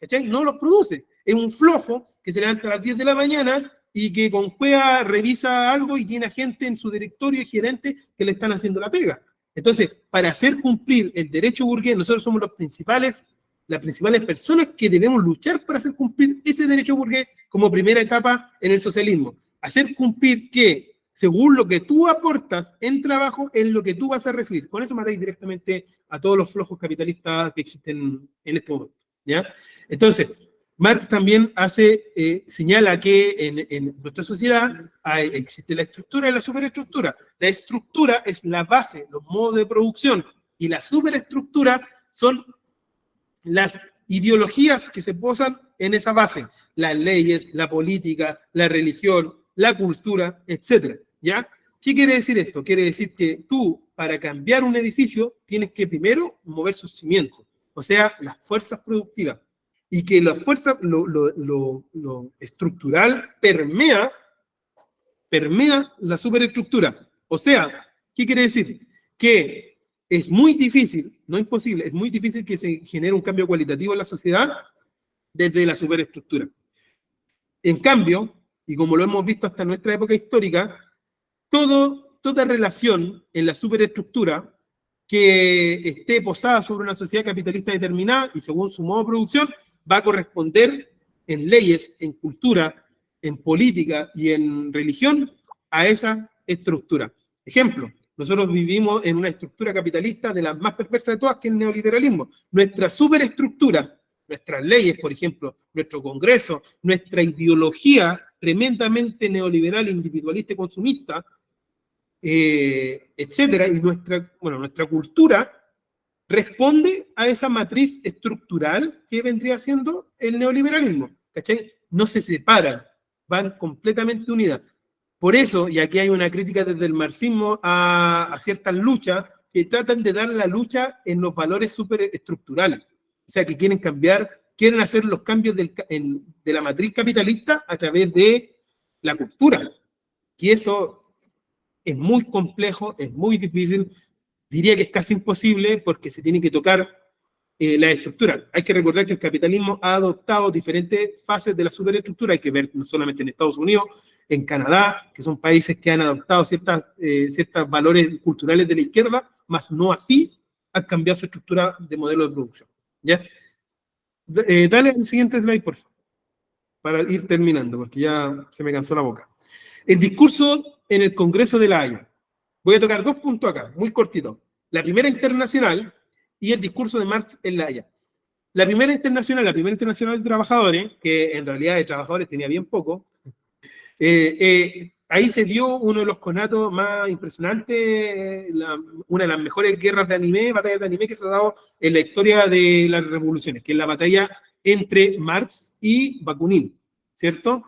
¿Cachai? No los produce. Es un flojo que se levanta a las 10 de la mañana y que con cueva revisa algo y tiene a gente en su directorio y gerente que le están haciendo la pega. Entonces, para hacer cumplir el derecho burgués, nosotros somos las principales personas que debemos luchar para hacer cumplir ese derecho burgués como primera etapa en el socialismo. Hacer cumplir que, según lo que tú aportas en trabajo, es lo que tú vas a recibir. Con eso matáis directamente a todos los flojos capitalistas que existen en este momento, ¿ya? Entonces, Marx también señala que en nuestra sociedad existe la estructura y la superestructura. La estructura es la base, los modos de producción, y la superestructura son las ideologías que se posan en esa base, las leyes, la política, la religión, la cultura, etc. ¿Ya? ¿Qué quiere decir esto? Quiere decir que tú, para cambiar un edificio, tienes que primero mover sus cimientos, o sea, las fuerzas productivas. y que la fuerza, lo estructural permea la superestructura. O sea, ¿qué quiere decir? Que es muy difícil, no imposible, es muy difícil que se genere un cambio cualitativo en la sociedad desde la superestructura. En cambio, y como lo hemos visto hasta nuestra época histórica, toda relación en la superestructura que esté posada sobre una sociedad capitalista determinada y según su modo de producción, va a corresponder en leyes, en cultura, en política y en religión a esa estructura. Ejemplo, nosotros vivimos en una estructura capitalista de las más perversas de todas, que es el neoliberalismo. Nuestra superestructura, nuestras leyes, por ejemplo, nuestro Congreso, nuestra ideología tremendamente neoliberal, individualista y consumista, etcétera, y nuestra cultura responde a esa matriz estructural que vendría siendo el neoliberalismo, ¿cachai? No se separan, van completamente unidas. Por eso, y aquí hay una crítica desde el marxismo a ciertas luchas que tratan de dar la lucha en los valores superestructurales, o sea, que quieren cambiar, quieren hacer los cambios de la matriz capitalista a través de la cultura, y eso es muy complejo, es muy difícil, diría que es casi imposible porque se tiene que tocar la estructura. Hay que recordar que el capitalismo ha adoptado diferentes fases de la superestructura, hay que ver no solamente en Estados Unidos, en Canadá, que son países que han adoptado ciertos valores culturales de la izquierda, más no así han cambiado su estructura de modelo de producción. ¿Ya? Dale al siguiente slide, por favor, para ir terminando, porque ya se me cansó la boca. El discurso en el Congreso de La Haya. Voy a tocar 2 puntos acá, muy cortitos. La primera internacional y el discurso de Marx en La Haya. La primera internacional de trabajadores, que en realidad de trabajadores tenía bien poco, ahí se dio uno de los conatos más impresionantes, una de las mejores batallas de anime que se ha dado en la historia de las revoluciones, que es la batalla entre Marx y Bakunin, ¿cierto?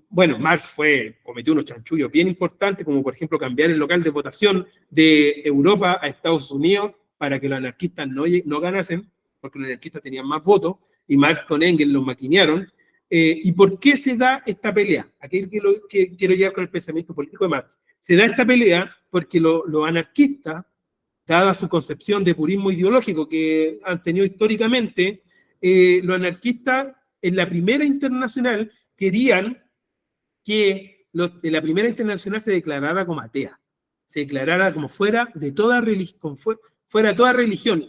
Bueno, Marx cometió unos chanchullos bien importantes, como por ejemplo cambiar el local de votación de Europa a Estados Unidos para que los anarquistas no ganasen, porque los anarquistas tenían más votos, y Marx con Engels los maquinearon. ¿Y por qué se da esta pelea? Aquí que quiero llegar con el pensamiento político de Marx. Se da esta pelea porque los anarquistas, dada su concepción de purismo ideológico que han tenido históricamente, los anarquistas en la primera internacional querían que la primera internacional se declarara como atea, se declarara como fuera de toda religión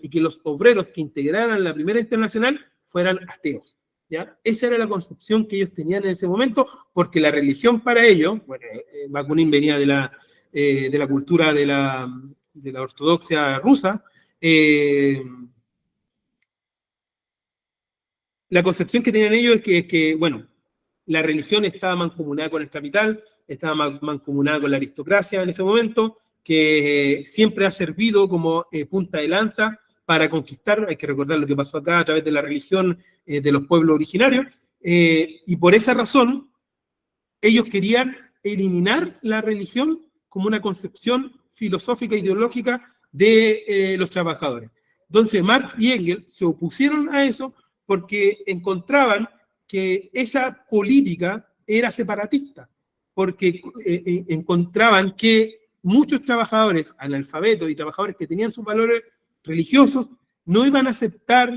y que los obreros que integraran la primera internacional fueran ateos. ¿Ya? Esa era la concepción que ellos tenían en ese momento, porque la religión para ellos, bueno, Bakunin venía de la cultura de la ortodoxia rusa, la concepción que tenían ellos es que, bueno, la religión estaba mancomunada con el capital, estaba mancomunada con la aristocracia en ese momento, que siempre ha servido como punta de lanza para conquistar, hay que recordar lo que pasó acá a través de la religión de los pueblos originarios, y por esa razón ellos querían eliminar la religión como una concepción filosófica e ideológica de los trabajadores. Entonces Marx y Engels se opusieron a eso porque encontraban que esa política era separatista, porque encontraban que muchos trabajadores analfabetos y trabajadores que tenían sus valores religiosos no iban a aceptar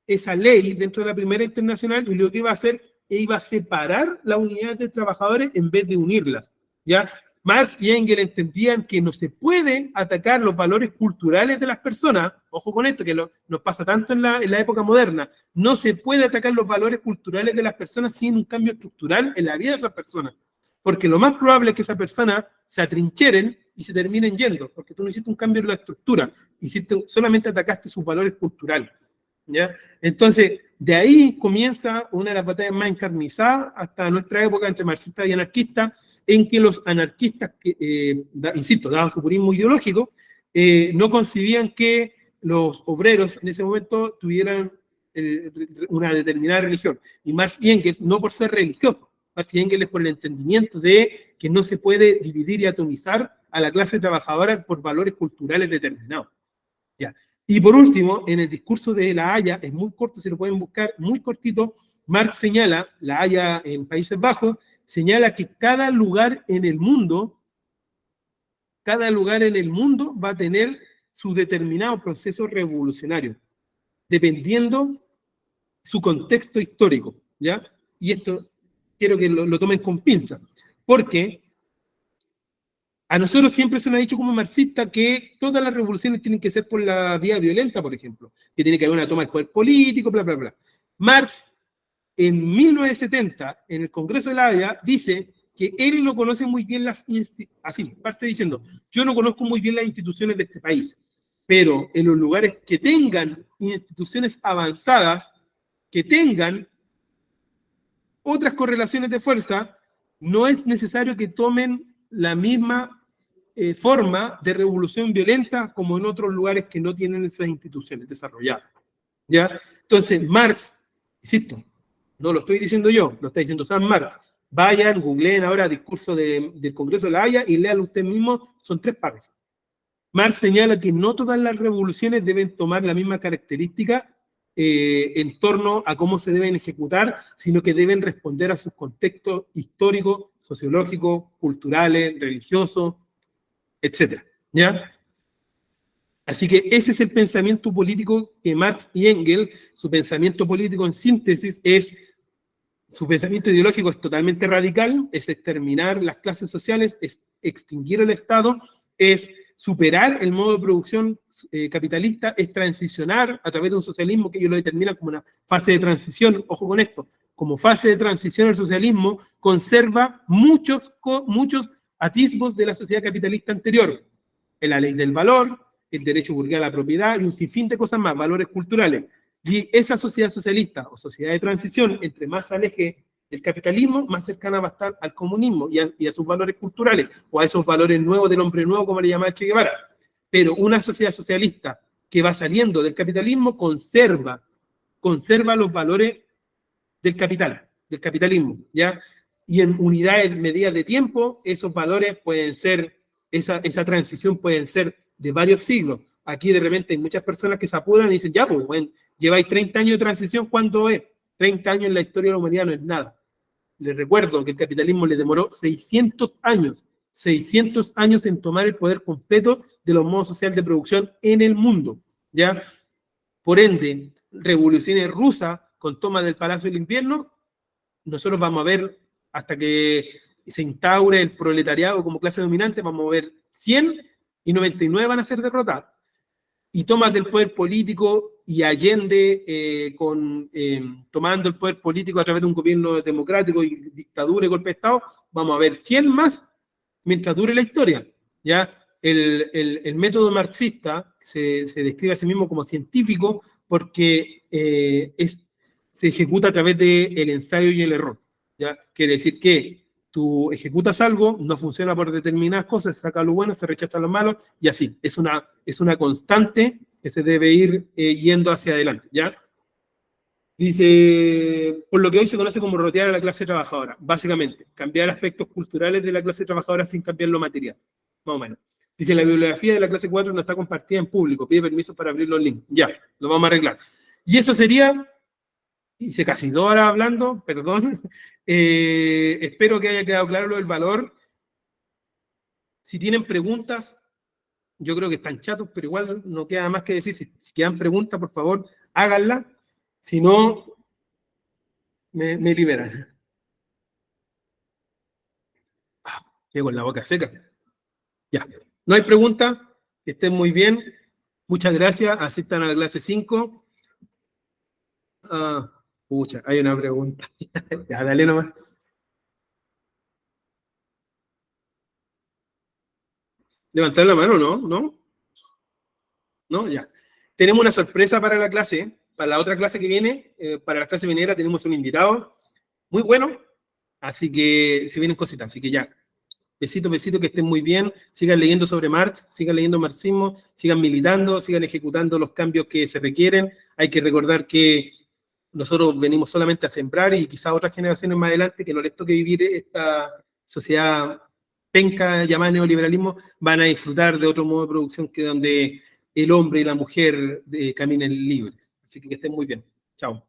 esa ley dentro de la primera internacional y lo que iba a hacer iba a separar las unidades de trabajadores en vez de unirlas. ¿Ya? Marx y Engels entendían que no se puede atacar los valores culturales de las personas, ojo con esto, que nos pasa tanto en la época moderna, no se puede atacar los valores culturales de las personas sin un cambio estructural en la vida de esas personas, porque lo más probable es que esas personas se atrincheren y se terminen yendo, porque tú no hiciste un cambio en la estructura, solamente atacaste sus valores culturales. ¿Ya? Entonces, de ahí comienza una de las batallas más encarnizadas hasta nuestra época entre marxistas y anarquistas, en que los anarquistas, insisto, daban su purismo ideológico, no concibían que los obreros en ese momento tuvieran una determinada religión. Y Marx y Engels, no por ser religiosos, Marx y Engels por el entendimiento de que no se puede dividir y atomizar a la clase trabajadora por valores culturales determinados. ¿Ya? Y por último, en el discurso de La Haya, es muy corto, si lo pueden buscar, muy cortito, Marx señala, La Haya en Países Bajos, señala que cada lugar en el mundo va a tener su determinado proceso revolucionario, dependiendo su contexto histórico, ¿ya? Y esto quiero que lo tomen con pinza, porque a nosotros siempre se nos ha dicho como marxistas que todas las revoluciones tienen que ser por la vía violenta, por ejemplo, que tiene que haber una toma del poder político, bla, bla, bla. Marx, en 1970, en el Congreso de La Haya, dice que él no conoce muy bien así, parte diciendo, yo no conozco muy bien las instituciones de este país, pero en los lugares que tengan instituciones avanzadas, que tengan otras correlaciones de fuerza, no es necesario que tomen la misma forma de revolución violenta como en otros lugares que no tienen esas instituciones desarrolladas, ¿ya? Entonces, Marx, insisto, no lo estoy diciendo yo, lo está diciendo Sam Marx. Vayan, googleen ahora discurso del Congreso de La Haya y léanlo usted mismo, son 3 párrafos. Marx señala que no todas las revoluciones deben tomar la misma característica en torno a cómo se deben ejecutar, sino que deben responder a sus contextos históricos, sociológicos, culturales, religiosos, etcétera, ¿ya? Así que ese es el pensamiento político que Marx y Engels, su pensamiento político en síntesis su pensamiento ideológico es totalmente radical, es exterminar las clases sociales, es extinguir el Estado, es superar el modo de producción capitalista, es transicionar a través de un socialismo que ellos lo determinan como una fase de transición. Ojo con esto, como fase de transición el socialismo conserva muchos atisbos de la sociedad capitalista anterior, en la ley del valor, el derecho burgués a la propiedad y un sinfín de cosas más, valores culturales. Y esa sociedad socialista o sociedad de transición, entre más se aleje del capitalismo, más cercana va a estar al comunismo y a sus valores culturales, o a esos valores nuevos del hombre nuevo, como le llama el Che Guevara. Pero una sociedad socialista que va saliendo del capitalismo conserva los valores del capitalismo, ¿ya? Y en unidades, medidas de tiempo, esos valores pueden ser, esa transición pueden ser de varios siglos. Aquí de repente hay muchas personas que se apuran y dicen, ya, pues, bueno, lleváis 30 años de transición, ¿cuánto es? 30 años en la historia de la humanidad no es nada. Les recuerdo que el capitalismo le demoró 600 años en tomar el poder completo de los modos sociales de producción en el mundo, ¿ya? Por ende, revoluciones rusas con toma del Palacio del Invierno, nosotros vamos a ver, hasta que se instaure el proletariado como clase dominante, vamos a ver 100 y 99 van a ser derrotadas. Y tomas del poder político y Allende tomando el poder político a través de un gobierno democrático y dictadura y golpe de Estado, vamos a ver 100 más mientras dure la historia. ¿Ya? El método marxista se describe a sí mismo como científico porque se ejecuta a través del ensayo y el error. ¿Ya? Quiere decir que tú ejecutas algo, no funciona por determinadas cosas, se saca lo bueno, se rechaza lo malo, y así. Es una constante que se debe ir yendo hacia adelante, ¿ya? Dice, por lo que hoy se conoce como rotear a la clase trabajadora, básicamente, cambiar aspectos culturales de la clase trabajadora sin cambiar lo material, más o menos. Dice, la bibliografía de la clase 4 no está compartida en público, pide permiso para abrir los links. Ya, lo vamos a arreglar. Y eso sería, hice casi 2 horas hablando, perdón. Espero que haya quedado claro lo del valor. Si tienen preguntas, yo creo que están chatos, pero igual no queda más que decir. Si quedan preguntas, por favor, háganlas. Si no, me liberan. Llego en la boca seca. Ya. No hay preguntas. Que estén muy bien. Muchas gracias. Asistan a la clase 5. Pucha, hay una pregunta. Ya, dale nomás. Levantar la mano, ¿no? ¿No? ¿No? Ya. Tenemos una sorpresa para la clase, para la otra clase que viene, para la clase venidera tenemos un invitado muy bueno, así que se vienen cositas, así que ya. Besito, besito, que estén muy bien, sigan leyendo sobre Marx, sigan leyendo marxismo, sigan militando, sigan ejecutando los cambios que se requieren. Hay que recordar que nosotros venimos solamente a sembrar y quizás otras generaciones más adelante que no les toque vivir esta sociedad penca llamada neoliberalismo, van a disfrutar de otro modo de producción que donde el hombre y la mujer caminen libres. Así que estén muy bien. Chao.